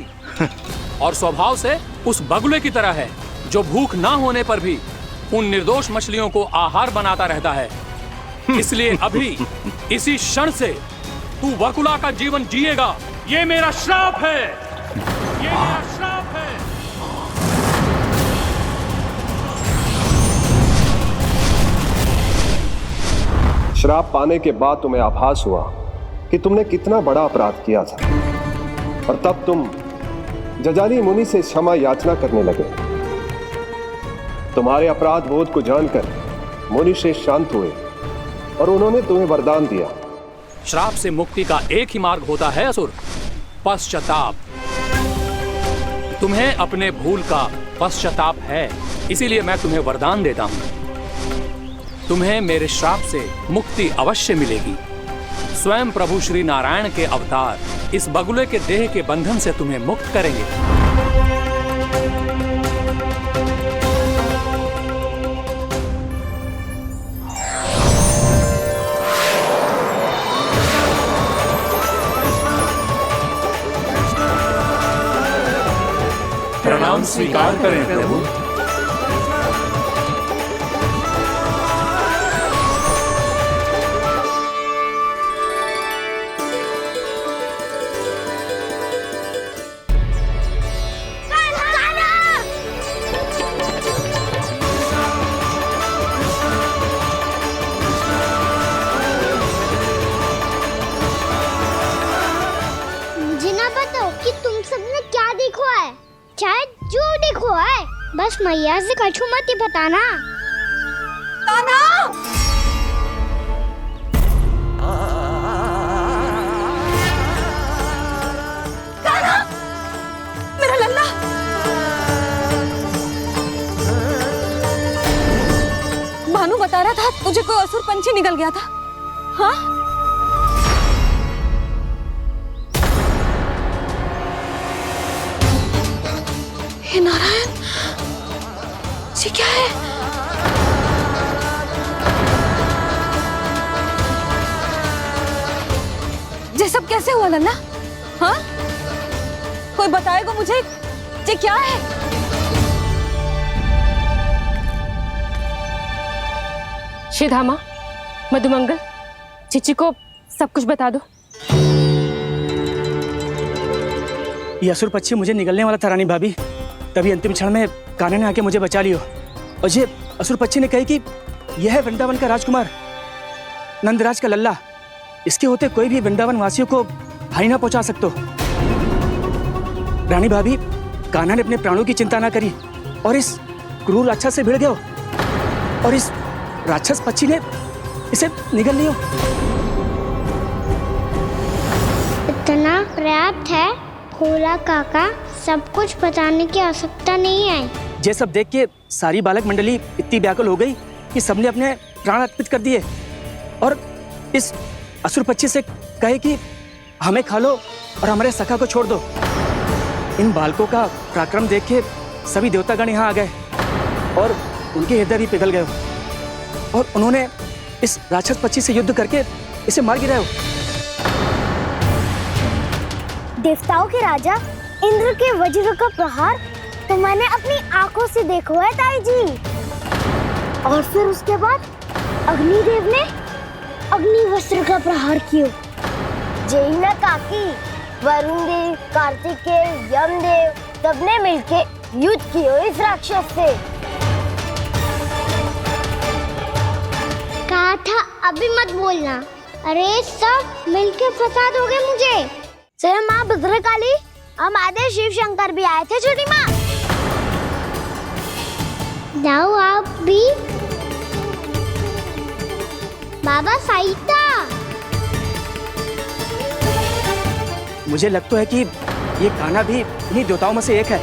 और स्वभाव से उस बगुले की तरह है जो भूख ना होने पर भी उन निर्दोष मछलियों को आहार बनाता रहता है। इसलिए अभी इसी क्षण से तू वकुला का जीवन जिएगा। ये मेरा श्राप है, ये मेरा श्राप है। श्राप पाने के बाद तुम्हें आभास हुआ कि तुमने कितना बड़ा अपराध किया था, और तब तुम जजाली मुनि से क्षमा याचना करने लगे। तुम्हारे अपराध बोध को जानकर मुनि श्रेष्ठ शांत हुए और उन्होंने तुम्हें वरदान दिया। श्राप से मुक्ति का एक ही मार्ग होता है असुर, पश्चाताप। तुम्हें अपने भूल का पश्चाताप है, इसीलिए मैं तुम्हें वरदान देता हूं। तुम्हें मेरे श्राप से मुक्ति अवश्य मिलेगी। स्वयं प्रभु श्री नारायण के अवतार इस बगुले के देह के बंधन से तुम्हें मुक्त करेंगे। प्रणाम स्वीकार करें प्रभु। मुझे ना बताओ कि तुम सबने क्या देखा है, चाहे जो देखो है, बस मैया से कछु मत ही बताना। कान्हा! कान्हा! मेरा लल्ला! भानु बता रहा था तुझे कोई असुर पंछी निकल गया था। हाँ? हे नारायण, ये क्या है? ये सब कैसे हुआ लल्ला? हाँ? कोई बताएगा मुझे ये क्या है? श्रीधामा, मधुमंगल, चिची को सब कुछ बता दो। ये असुर पक्षी मुझे निगलने वाला था रानी भाभी, तभी अंतिम क्षण में कान्हा ने आके मुझे बचा लियो। और ये असुर पक्षी ने कही कि यह है वृंदावन का राजकुमार नंदराज का लल्ला, इसके होते कोई भी वृंदावन वासियों को हानि ना पहुंचा सकते। रानी भाभी, कान्हा ने अपने प्राणों की चिंता ना करी और इस क्रूर राक्षस से भिड़ गयो और इस राक्षस पक्षी ने इसे निगल लियो। इतना पर्याप्त है भोला काका, सब कुछ बताने की आवश्यकता नहीं है। ये सब देख के सारी बालक मंडली इतनी व्याकुल हो गई कि सबने अपने प्राण अर्पित कर दिए और इस असुर पक्षी से कहे कि हमें खा लो और हमारे सखा को छोड़ दो। इन बालकों का पराक्रम देख के सभी देवतागण यहाँ आ गए और उनके हृदय भी पिघल गए और उन्होंने इस राक्षस पक्षी से युद्ध करके इसे मार गिराया। देवताओं के राजा इंद्र के वज्र का प्रहार तो मैंने अपनी आंखों से देखा है ताई जी। और फिर उसके बाद अग्निदेव ने अग्निवस्त्र का प्रहार किया। जय ना काकी, वरुण देव, कार्तिकेय, यमदेव सबने मिलके युद्ध किया इस राक्षस से। कहा था अभी मत बोलना। अरे सब मिलके फंसा दोगे मुझे। जय माँ भद्रकाली, हमारे शिव शंकर भी आए थे छोटी माँ। जाओ आप भी। बाबा साईता, मुझे लगता है कि ये कान्हा भी इन्हीं देवताओं में से एक है।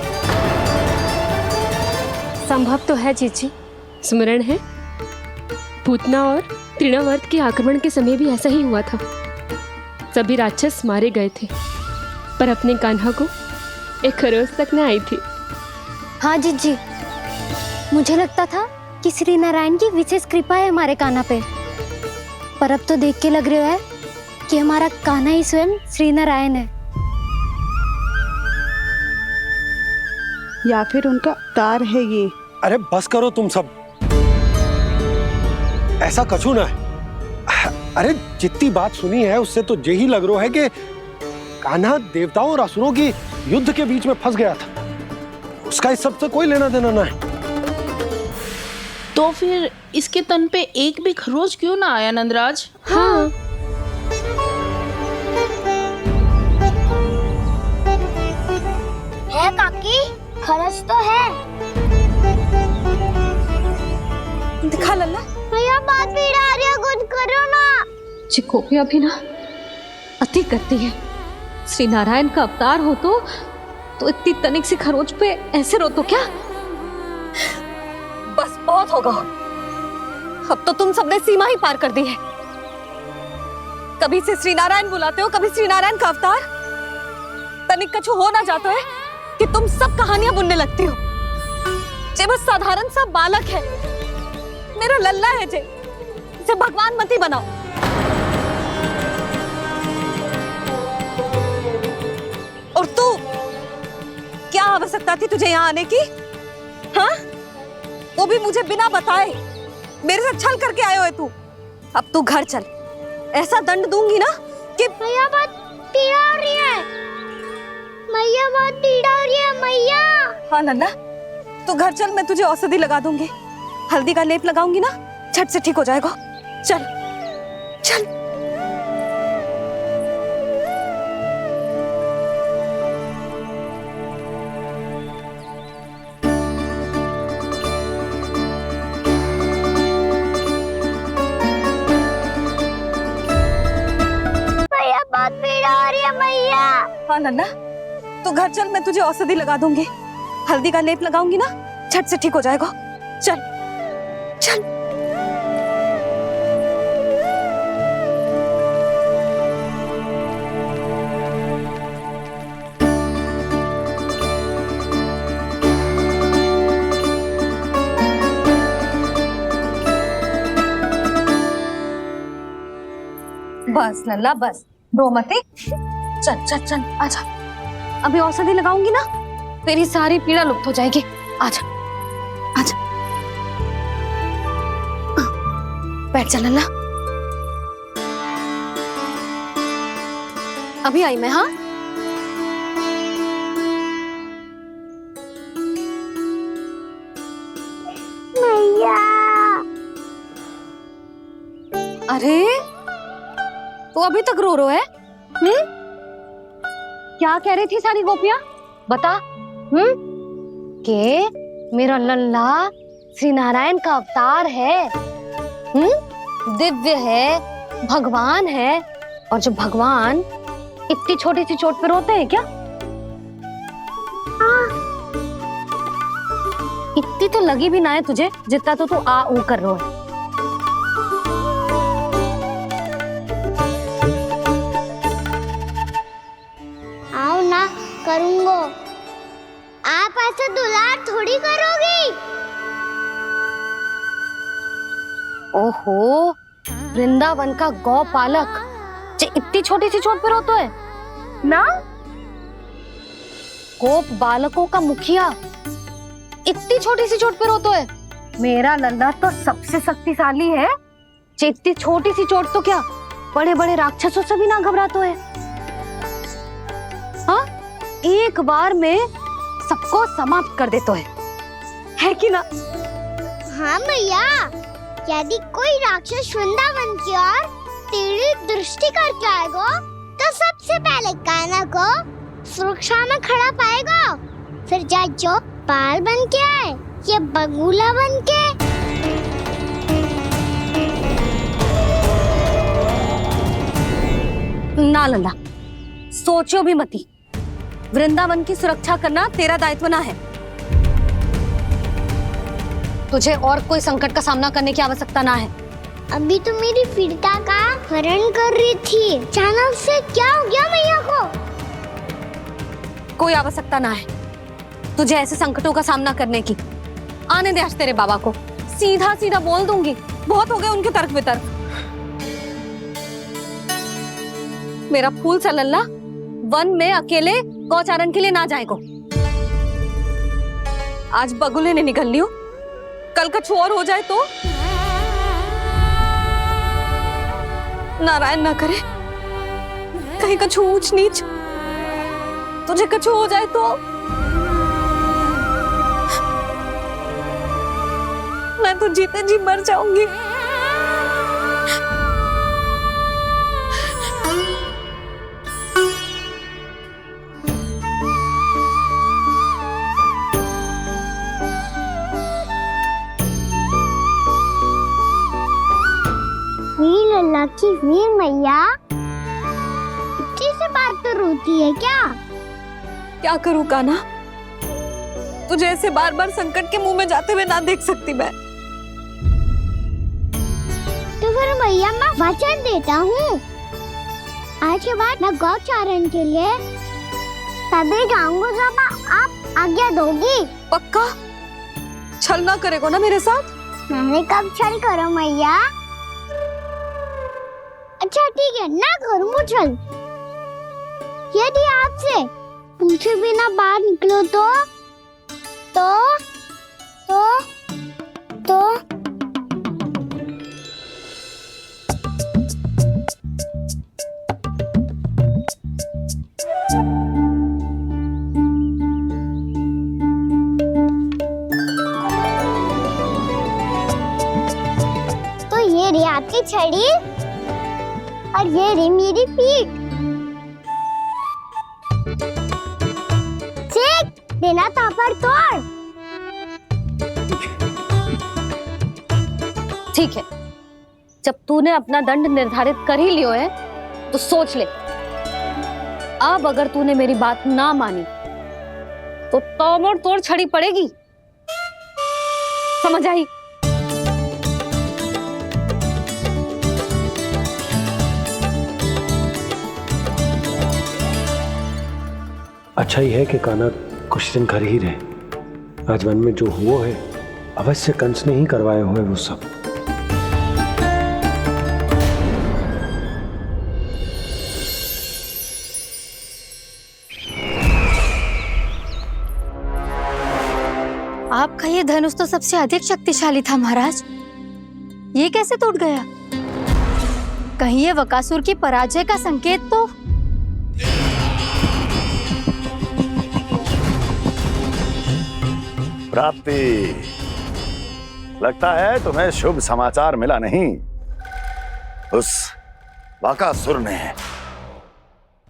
संभव तो है चीची। स्मरण है, पूतना और तृणावर्त के आक्रमण के समय भी ऐसा ही हुआ था। सभी राक्षस मारे गए थे पर अपने कान्हा को एक खरोच तक न आई थी। हाँ जीजी, मुझे लगता था कि श्री नारायण की विशेष कृपा है हमारे कान्हा पे, पर अब तो देख के लग रहा है कि हमारा कान्हा ही स्वयं श्री नारायण है। या फिर उनका अवतार है ये। अरे बस करो तुम सब, ऐसा कछु ना है। अरे जितनी बात सुनी है उससे तो यही लग रहा है कि कान्हा देवताओं और असुरों की युद्ध के बीच में फंस गया था। उसका इस सब से कोई लेना देना ना है। तो फिर इसके तन पे एक भी खरोच क्यों ना आया नंदराज? हाँ। है काकी, खरच तो है। दिखा लल्ला। भैया बात पीड़ा आ रही है, कुछ करो ना। चिकोपिया भी ना अति करती है। श्री नारायण का अवतार हो तो इतनी तनिक सी खरोच पे ऐसे रो तो क्या? बस बहुत होगा, अब तो तुम सबने सीमा ही पार कर दी है। कभी से श्री नारायण बुलाते हो, कभी श्री नारायण का अवतार। तनिक कछु हो ना जाता है कि तुम सब कहानियां बुनने लगती हो। जे बस साधारण सा बालक है, मेरा लल्ला है जे, इसे भगवान मती बनाओ। और तू, क्या आवश्यकता थी तुझे यहाँ आने की? हाँ, वो भी मुझे बिना बताए। मेरे से छल करके आयो है तू। अब तू घर चल, ऐसा दंड दूंगी ना कि मैया बहुत पीड़ा हो रही है। मैया बहुत पीड़ा हो रही है मैया। हाँ लल्ला, तू घर चल, मैं तुझे औषधि लगा दूंगी। हल्दी का लेप लगाऊंगी ना, झट से ठीक हो जाएगा। चल चल। मैया बहुत पीड़ा हो रही है मैया। हाँ लल्ला, तू घर चल, मैं तुझे औषधि लगा दूंगी। हल्दी का लेप लगाऊंगी ना, झट से ठीक हो जाएगा। चल चल। बस लल्ला बस, रो मत। चल चल चल, आजा। अभी औषधि लगाऊंगी ना, तेरी सारी पीड़ा लुप्त हो जाएगी। आजा आजा, बैठ जा लल्ला। अभी आई मैं। हाँ, मैया। अरे तू अभी तक रो है? क्या कह रही थी सारी गोपियां? बता। के मेरा लल्ला श्री नारायण का अवतार है, दिव्य है, भगवान है। और जो भगवान इतनी छोटी सी चोट पे रोते हैं क्या? इतनी तो लगी भी ना है तुझे, जितना तो तू आ ऊ कर रो है। आओ ना, करूंगो। आप ऐसे दुलार थोड़ी करोगी। ओहो, वृंदावन का गौपालक जो इतनी छोटी सी चोट पे रोता है ना? गोप बालकों का मुखिया इतनी छोटी सी चोट पे रोता है? मेरा लल्ला तो सबसे शक्तिशाली है। इतनी छोटी सी चोट तो क्या, बड़े बड़े राक्षसों से भी ना घबराता है। हाँ, एक बार में सबको समाप्त कर देता है कि ना? हाँ मैया, यदि कोई राक्षस वृंदावन की ओर तेरी दृष्टि करके आएगा, तो सबसे पहले कान्हा को सुरक्षा में खड़ा पाएगा। फिर चाहे जो बाल बन के आए या बगुला बन के। ना लल्ला, सोचो भी मती। वृंदावन की सुरक्षा करना तेरा दायित्व ना है। तुझे और कोई संकट का सामना करने की आवश्यकता ना है। अभी तो मेरी पीड़िता का हरण कर रही थी, अचानक से क्या हो गया मैया को? कोई आवश्यकता ना है तुझे ऐसे संकटों का सामना करने की। आने दे आज तेरे बाबा को, सीधा सीधा बोल दूंगी। बहुत हो गए उनके तर्क वितर्क। मेरा फूल सा लल्ला वन में अकेले गौचारण के लिए ना जाएगो। आज बगुले ने निकल लियो, कल कछु और हो जाए तो? नारायण ना करे, कहीं कछु ऊंच नीच तुझे कछु हो जाए तो? मैं तो जीते जी मर जाऊंगी। लल्ला की वीर मैया इतनी से बात तो रोती है क्या? क्या करूं कान्हा, तुझे ऐसे बार बार संकट के मुंह में जाते हुए ना देख सकती मैं। तो फिर मैया मैं वचन देता हूँ, आज के बाद मैं गौचारण के लिए तभी जाऊंगा जब आप आज्ञा दोगी। पक्का छल ना करेगा ना मेरे साथ? मैंने कब छल करो मैया? अच्छा ठीक है, ना करूँ छल। यदि आपसे पूछे बिना बाहर निकलो तो ये रही आपकी छड़ी और ये रही मेरी पीठ। सेक देना तापर तोड़। ठीक है, जब तूने अपना दंड निर्धारित कर ही लियो है तो सोच ले, अब अगर तूने मेरी बात ना मानी तो तोड़ तोड़ छड़ी पड़ेगी, समझ आई? अच्छा ही है कि कान्हा कुछ दिन घर ही रहे। आज वन में जो हुआ है अवश्य कंस ने ही करवाए हुए वो सब। आपका ये धनुष तो सबसे अधिक शक्तिशाली था महाराज, ये कैसे टूट गया? कहीं ये बकासुर की पराजय का संकेत तो? प्राप्ति, लगता है तुम्हें शुभ समाचार मिला नहीं। उस बकासुर ने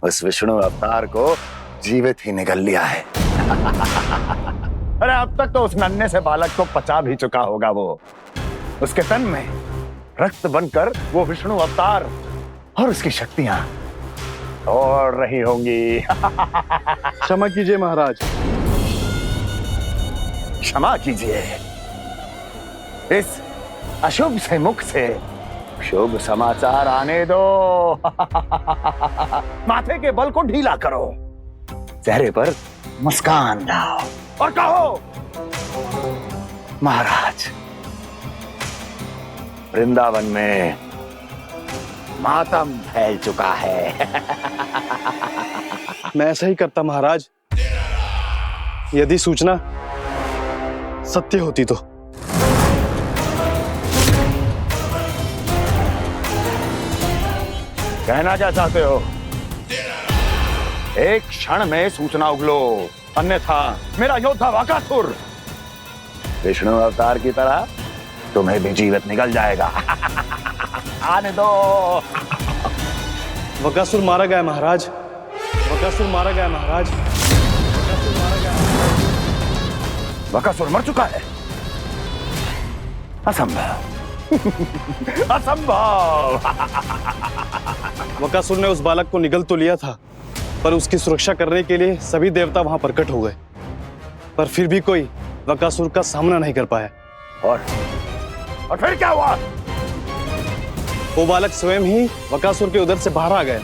उस विष्णु अवतार को जीवित ही निगल लिया है। अरे अब तक तो उस नन्हे से बालक को पचा भी चुका होगा वो। उसके तन में रक्त बनकर वो विष्णु अवतार और उसकी शक्तियां और रही होंगी। क्षमा कीजिए महाराज। क्षमा कीजिए, इस अशुभ से मुख से शुभ समाचार आने दो। माथे के बल को ढीला करो, चेहरे पर मुस्कान लाओ और कहो, महाराज, वृंदावन में मातम फैल चुका है। मैं ऐसा ही करता महाराज, यदि सूचना सत्य होती तो। कहना क्या चाहते हो? एक क्षण में सूचना उगलो, अन्यथा मेरा योद्धा बकासुर विष्णु अवतार की तरह तुम्हें भी जीवित निकल जाएगा। आने दो। बकासुर मारा गया महाराज, बकासुर मारा गया महाराज, बकासुर मारा गया। बकासुर मर चुका है? असंभव। असंभव। बकासुर ने उस बालक को निगल तो लिया था, पर उसकी सुरक्षा करने के लिए सभी देवता वहां प्रकट हो गए, पर फिर भी कोई बकासुर का सामना नहीं कर पाया। और फिर क्या हुआ? वो बालक स्वयं ही बकासुर के उदर से बाहर आ गया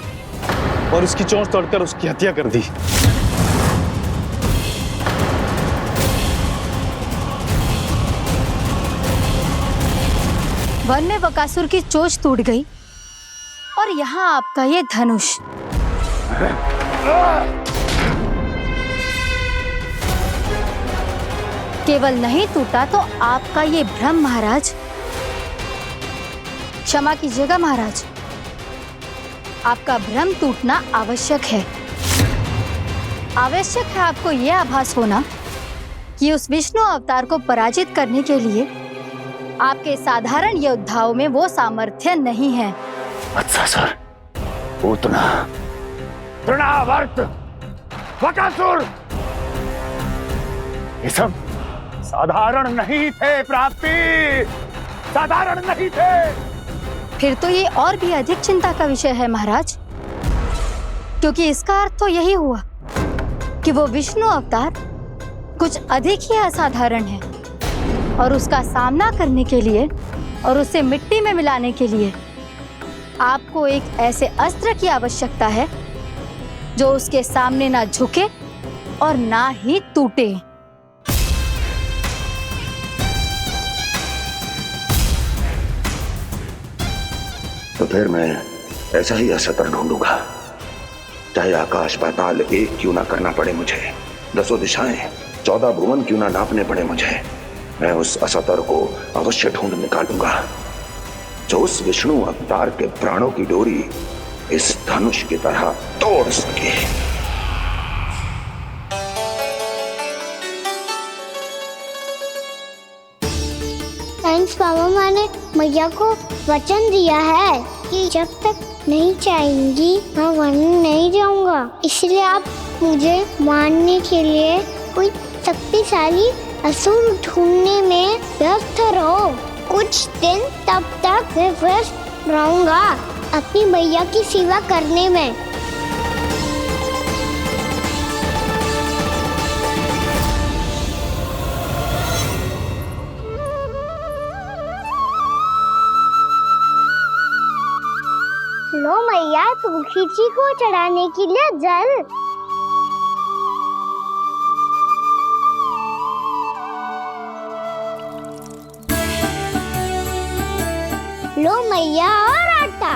और उसकी चोंच तोड़कर उसकी हत्या कर दी। वन में बकासुर की चोंच टूट गई और यहाँ आपका ये धनुष। केवल नहीं टूटा तो आपका ये भ्रम महाराज। क्षमा कीजिएगा महाराज, आपका भ्रम टूटना आवश्यक है। आवश्यक है आपको यह आभास होना कि उस विष्णु अवतार को पराजित करने के लिए आपके साधारण योद्धाओं में वो सामर्थ्य नहीं है। अच्छा सर, पूतना, तृणावर्त, बकासुर, ये सब साधारण नहीं थे प्राप्ति, साधारण नहीं थे। फिर तो ये और भी अधिक चिंता का विषय है महाराज, क्योंकि इसका अर्थ तो यही हुआ कि वो विष्णु अवतार कुछ अधिक ही असाधारण है और उसका सामना करने के लिए और उसे मिट्टी में मिलाने के लिए आपको एक ऐसे अस्त्र की आवश्यकता है जो उसके सामने ना झुके और ना ही टूटे। तो फिर मैं ऐसा ही अस्त्र ढूंढूंगा, चाहे आकाश पाताल एक क्यों ना करना पड़े मुझे, 10 दिशाएं 14 भुवन क्यों ना नापने पड़े मुझे, मैं उस अस्त्र को अवश्य ढूंढ निकालूंगा जो उस विष्णु अवतार के प्राणों की डोरी इस धनुष की तरह तोड़ सके। साइंस पापा ने मैया को वचन दिया है कि जब तक नहीं चाहेंगी मैं वन नहीं जाऊंगा, इसलिए आप मुझे मारने के लिए कोई शक्तिशाली असुर ढूंढने में व्यस्त रहो। कुछ दिन तब तक मैं व्यस्त रहूंगा अपनी मैया की सेवा करने में। लो मैया, तुलसी जी को चढ़ाने के लिए जल। लो मैया, और आटा।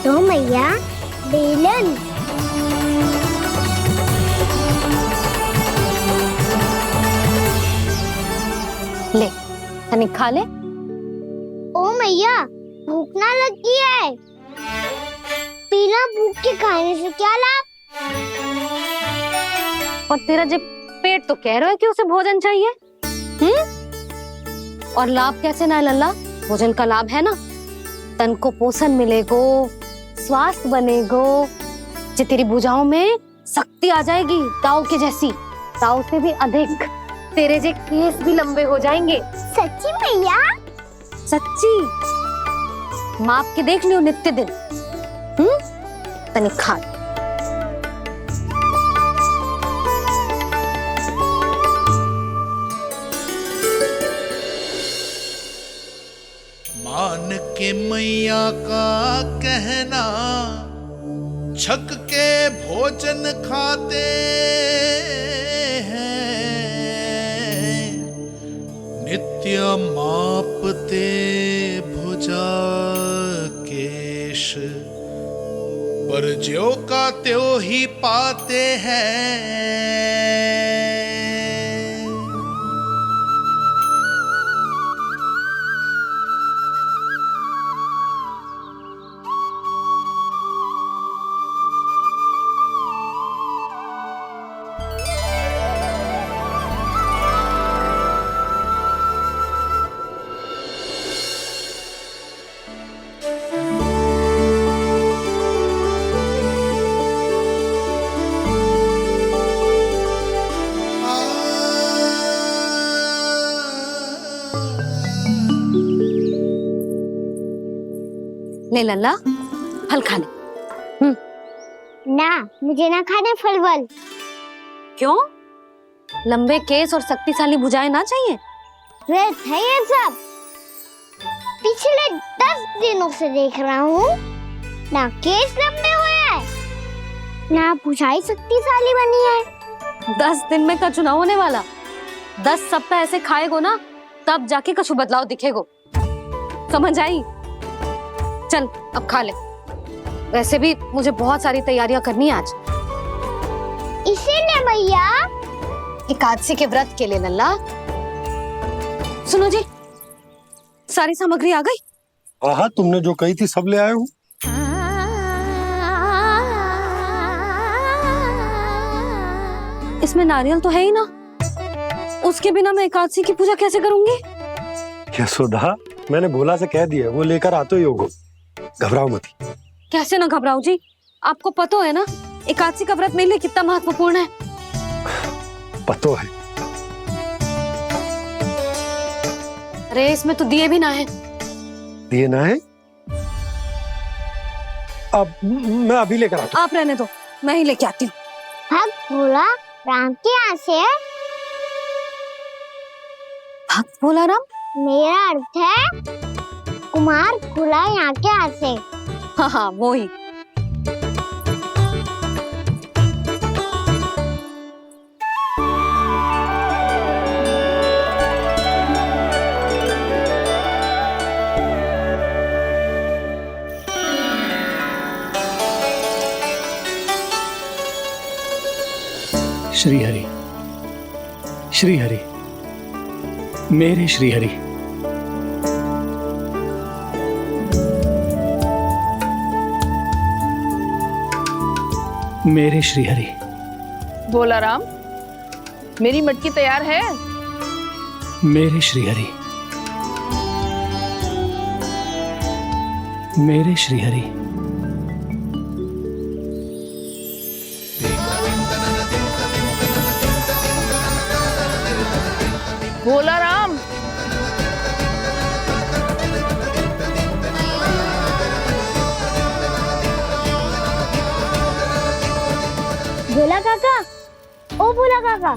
लो मैया, बेलन। ले, तनिक खा ले। ओ मैया, भूख ना लगी है। बिना भूख के खाने से क्या लाभ? और तेरा जब पेट तो कह रहा है कि उसे भोजन चाहिए, और लाभ कैसे ना लल्ला? भोजन का लाभ है ना, तन को पोषण मिलेगो, स्वास्थ्य बनेगो, जे तेरी भुजाओं में शक्ति आ जाएगी ताऊ के जैसी, ताऊ से भी अधिक। तेरे जे केस भी लंबे हो जाएंगे। सच्ची मैया? सच्ची। माप के देख लियो नित्य दिन। तनिक खा। मान के मैया का कहना, छक के भोजन खाते हैं, नित्य मापते भुजा केश, पर ज्यों का त्यों ही पाते हैं। ले लल्ला, फल खा ले। ना, मुझे ना खाने फल वल। क्यों? लंबे केस और शक्तिशाली भुजाएं ना चाहिए? व्यर्थ है ये सब। पिछले 10 दिनों से देख रहा हूँ, ना केस लंबे हुए हैं, ना भुजाएं शक्तिशाली बनी है। 10 दिन में का चुनाव होने वाला, 10 सप्ताह ऐसे खाएगो ना, तब जाके कुछ बदलाव दिखेगो। समझ आई? चल अब खा ले। वैसे भी मुझे बहुत सारी तैयारियां करनी है आज। इसीलिए मैया, एकादशी के व्रत के लिए लल्ला। सुनो जी, सारी सामग्री आ गई? हाँ, तुमने जो कही थी सब ले आए हूँ। इसमें नारियल तो है ही ना, उसके बिना मैं एकादशी की पूजा कैसे करूंगी? यशोदा, मैंने भोला से कह दिया, वो लेकर आते ही होगा, घबराओ मत। कैसे ना घबराओ जी, आपको पता है ना एकादशी का व्रत मेरे लिए कितना महत्वपूर्ण है। पता है। अरे इसमें तो दिए भी ना है। दिए ना है? अब मैं अभी लेकर आता हूँ। आप रहने दो, मैं ही लेके आती हूँ। भाग भोला, राम के यहाँ से है? भक्त भोला राम? मेरा अर्थ है कुमार खुला यहाँ के यहाँ से। हाँ हाँ वो ही। श्री हरि, श्री हरि, मेरे श्री हरि। मेरे श्री हरि। भोला राम, मेरी मटकी तैयार है? मेरे श्री हरि, मेरे श्री हरि। भोला राम, भोला काका, ओ भोला काका।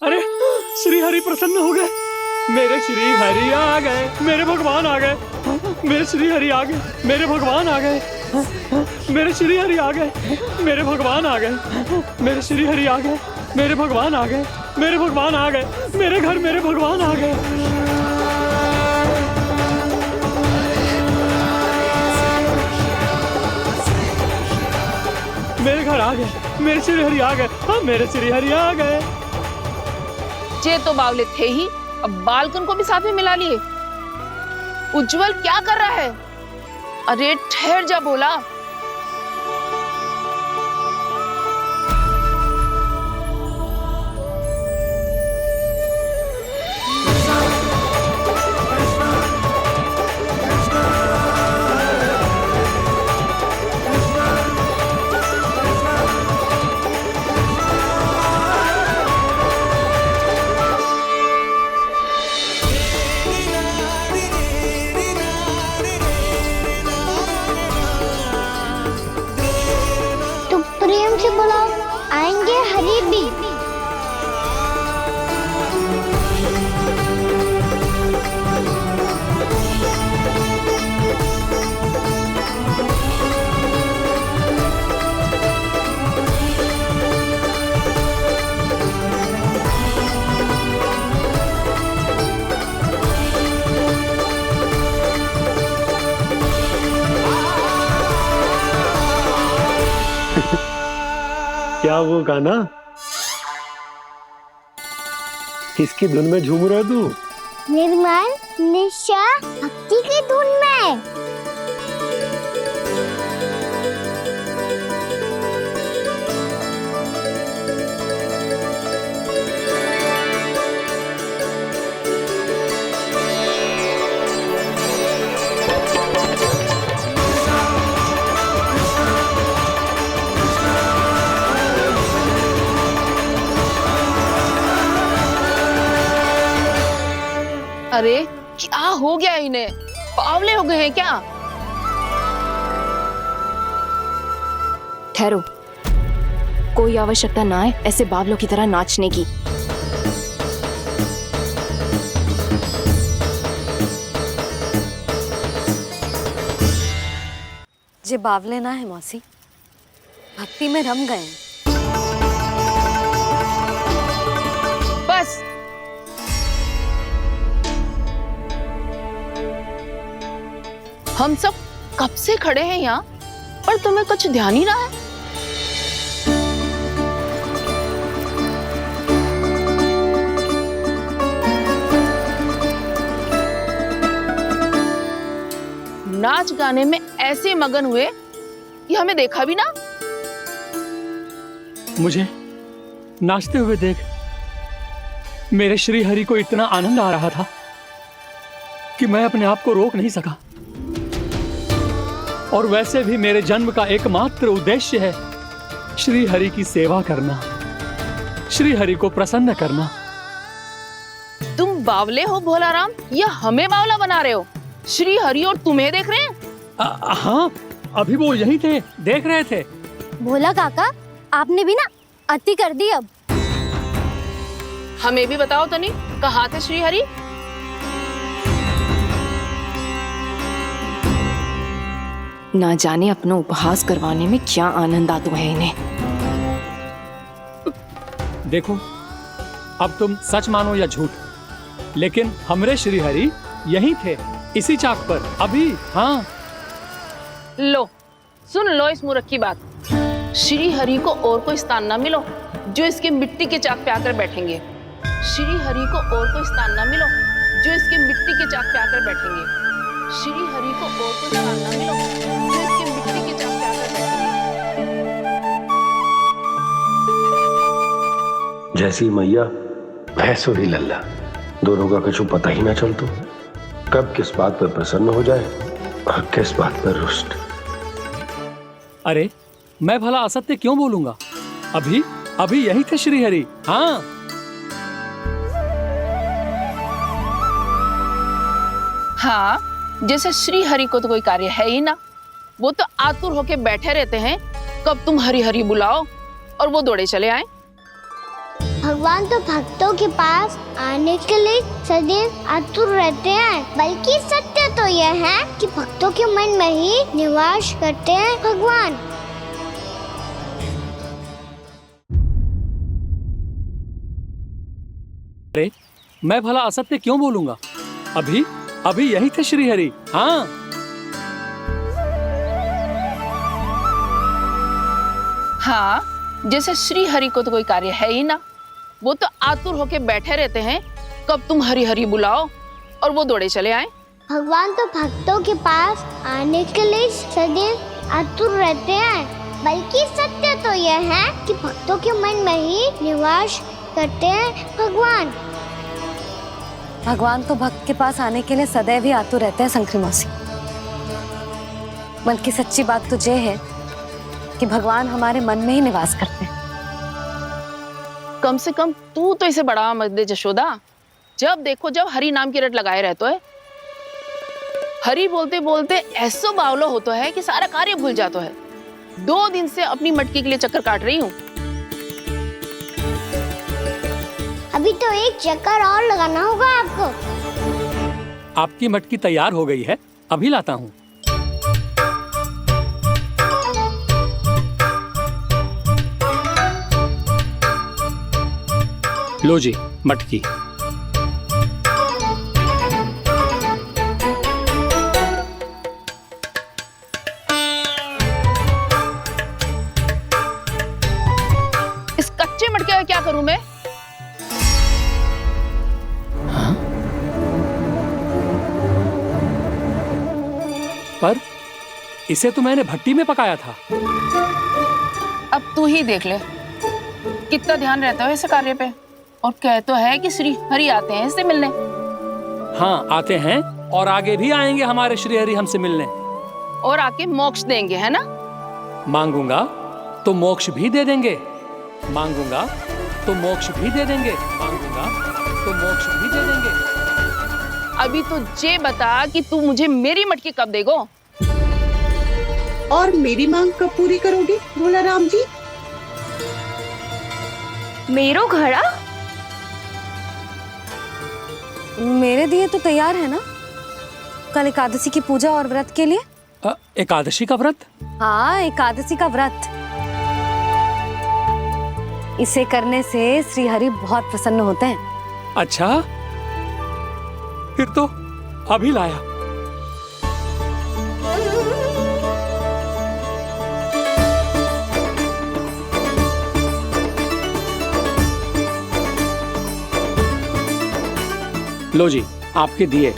अरे श्री हरि प्रसन्न हो गए। मेरे श्री हरि आ गए, मेरे भगवान आ गए। मेरे श्री हरि आ गए, मेरे भगवान आ गए। मेरे श्री हरि आ गए, मेरे भगवान आ गए। मेरे श्री हरि आ गए, मेरे भगवान आ गए। मेरे भगवान आ गए, मेरे घर मेरे भगवान आ गए। मेरे घर आ गए, मेरे श्री हरि आ गए। हाँ मेरे श्री हरि आ गए। जे तो बावले थे ही, अब बालकन को भी साथ में मिला लिए। उज्जवल क्या कर रहा है? अरे ठहर जा भोला। प्रेम से बुलाओ, आएंगे हरि भी। क्या वो गाना? किसकी धुन में झूम रहा तू? निर्मल निशा भक्ति की धुन में। अरे क्या हो गया इन्हें? बावले हो गए हैं क्या? ठहरो, कोई आवश्यकता ना है ऐसे बावलों की तरह नाचने की। जे बावले ना है मौसी, भक्ति में रम गए हैं। बस हम सब कब से खड़े हैं यहाँ, पर तुम्हें कुछ ध्यान ही रहा है। नाच गाने में ऐसे मगन हुए कि हमें देखा भी ना। मुझे नाचते हुए देख मेरे श्री हरि को इतना आनंद आ रहा था कि मैं अपने आप को रोक नहीं सका। और वैसे भी मेरे जन्म का एकमात्र उद्देश्य है श्री हरि की सेवा करना, श्री हरि को प्रसन्न करना। तुम बावले हो भोलाराम, या हमें बावला बना रहे हो? श्री हरि और तुम्हें देख रहे हैं? हाँ, अभी वो यही थे, देख रहे थे। भोला काका, आपने भी ना अति कर दी। अब हमें भी बताओ तनी, कहाँ थे श्री हरि? ना जाने अपना उपहास करवाने में क्या आनंद आता है इन्हें। देखो, अब तुम सच मानो या झूठ, लेकिन हमरे श्री हरि यहीं थे, इसी चाक पर अभी। हाँ, लो सुन लो इस मूर्ख की बात। श्री हरि को और कोई स्थान ना मिलो जो इसके मिट्टी के चाक पे आकर बैठेंगे। श्री हरि को और कोई स्थान ना मिलो जो इसके मिट्टी के चाक पे आकर बैठेंगे। श्री हरि को और कोई स्थान ना मिलो जो इसके मिट्टी के चाक पे आकर बैठेंगे। जैसी मैया भैंसुरी लल्ला, दोनों का कुछ पता ही ना चलतो, कब किस बात पर प्रसन्न हो जाए और किस बात पर रुष्ट। अरे मैं भला असत्य क्यों बोलूंगा? अभी अभी यही थे श्री हरि। हाँ, हाँ, जैसे श्री हरि को तो कोई कार्य है ही ना, वो तो आतुर होके बैठे रहते हैं कब तुम हरि हरि बुलाओ और वो दौड़े चले आए। भगवान तो भक्तों के पास आने के लिए सदैव आतुर रहते हैं, बल्कि सत्य तो यह है कि भक्तों के मन में ही निवास करते हैं भगवान। अरे मैं भला असत्य क्यों बोलूंगा? अभी अभी यही थे श्री हरि। हाँ, हाँ, जैसे श्री हरि को तो कोई कार्य है ही ना, वो तो आतुर होके बैठे रहते हैं कब तुम हरि हरि बुलाओ और वो दौड़े चले आए। भगवान तो भक्तों के पास आने के लिए सदैव आतुर रहते हैं, बल्कि सत्य तो यह है कि भक्तों के मन में ही निवास करते हैं भगवान। भगवान तो भक्त के पास आने के लिए सदैव ही आतुर रहते हैं शंकरी मौसी। बल्कि सच्ची बात तो ये है कि भगवान हमारे मन में ही निवास करते हैं। कम से कम तू तो इसे बढ़ावा मत दे जशोदा। जब देखो जब हरि नाम की रट लगाए रहते है। हरि बोलते बोलते ऐसो बावलो होता है कि सारा कार्य भूल जाता है। 2 दिन से अपनी मटकी के लिए चक्कर काट रही हूँ। अभी तो एक चक्कर और लगाना होगा आपको। आपकी मटकी तैयार हो गई है, अभी लाता हूँ। लो जी मटकी। इस कच्चे मटके का क्या करूं मैं? पर इसे तो मैंने भट्टी में पकाया था। अब तू ही देख ले कितना ध्यान रहता है इस कार्य पे। और कह तो है कि श्री हरि आते हैं इससे मिलने। हाँ, आते हैं और आगे भी आएंगे हमारे श्री हरि हमसे मिलने। और आके मोक्ष देंगे, है ना? मांगूंगा तो मोक्ष भी दे देंगे, मांगूंगा तो मोक्ष भी दे देंगे, मांगूंगा तो मोक्ष भी दे देंगे। अभी तो ये बता कि तू मुझे मेरी मटकी कब देगो? और मेरी मांग कब पूरी करोगे भोलाराम जी? मेरो घड़ा मेरे दिए तो तैयार है ना, कल एकादशी की पूजा और व्रत के लिए। एकादशी का व्रत? हाँ, एकादशी का व्रत। इसे करने से श्री हरि बहुत प्रसन्न होते हैं। अच्छा, फिर तो अभी लाया। लो जी आपके दिए।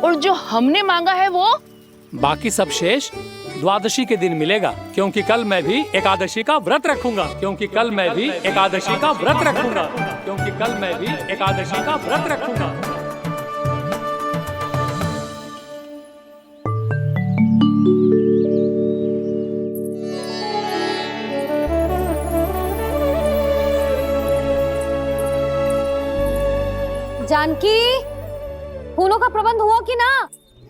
और जो हमने मांगा है वो? बाकी सब शेष द्वादशी के दिन मिलेगा, क्योंकि कल मैं भी एकादशी का व्रत रखूंगा, क्योंकि कल मैं भी एकादशी का व्रत रखूंगा, क्योंकि कल मैं भी एकादशी का व्रत रखूंगा। जानकी, फूलों का प्रबंध हुआ कि ना?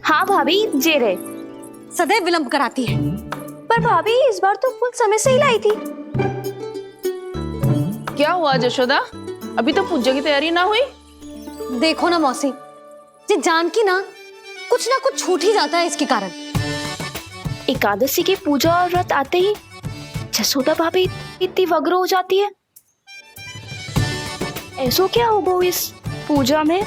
हाँ भाभी, जे रहे। सदैव विलंब कराती है। पर भाभी इस बार तो फूल समय से ही लाई थी। क्या हुआ जशोदा, अभी तो पूजा की तैयारी ना हुई? देखो ना मौसी, ये जानकी ना कुछ छूट ही जाता है इसके कारण। एकादशी की पूजा और व्रत आते ही जसोदा भाभी इतनी वग्र हो जाती है। ऐसो क्या हो गो इस पूजा में?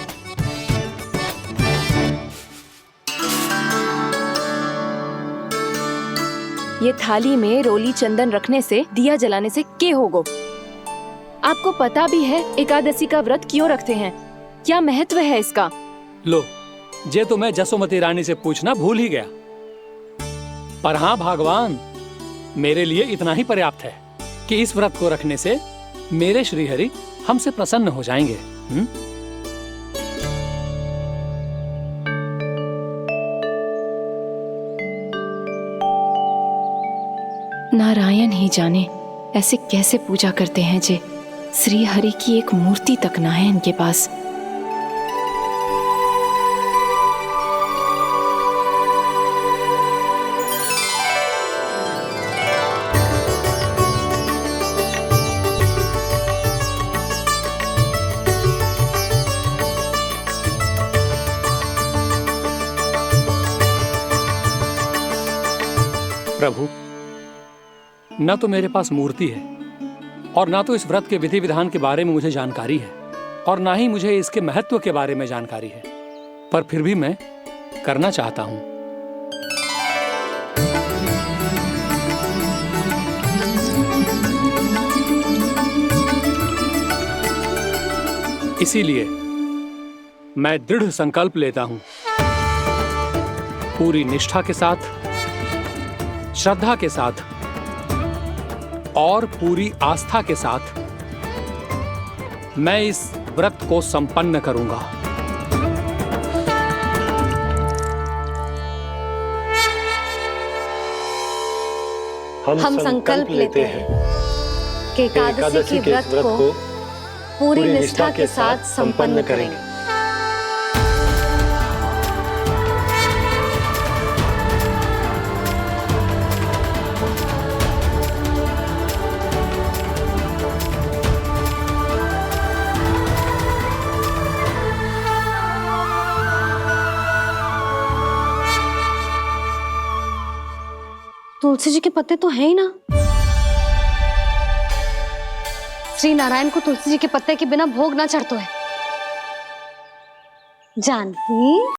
ये थाली में रोली चंदन रखने से, दिया जलाने से के होगो? आपको पता भी है एकादशी का व्रत क्यों रखते हैं, क्या महत्व है इसका? लो, जे तो मैं जसोमती रानी से पूछना भूल ही गया। पर हाँ भगवान, मेरे लिए इतना ही पर्याप्त है कि इस व्रत को रखने से मेरे श्रीहरि हमसे प्रसन्न हो जाएंगे। नारायण ही जाने ऐसे कैसे पूजा करते हैं जे श्री हरि की एक मूर्ति तक ना है इनके पास। प्रभु, न तो मेरे पास मूर्ति है और ना तो इस व्रत के विधि विधान के बारे में मुझे जानकारी है और ना ही मुझे इसके महत्व के बारे में जानकारी है, पर फिर भी मैं करना चाहता हूं। इसीलिए मैं दृढ़ संकल्प लेता हूं, पूरी निष्ठा के साथ, श्रद्धा के साथ और पूरी आस्था के साथ मैं इस व्रत को संपन्न करूंगा। हम संकल्प लेते हैं कि एकादशी के व्रत को पूरी निष्ठा के साथ संपन्न करेंगे। तुलसी जी के पत्ते तो हैं ही ना। श्री नारायण को तुलसी जी के पत्ते के बिना भोग ना चढ़तो है। जानकी।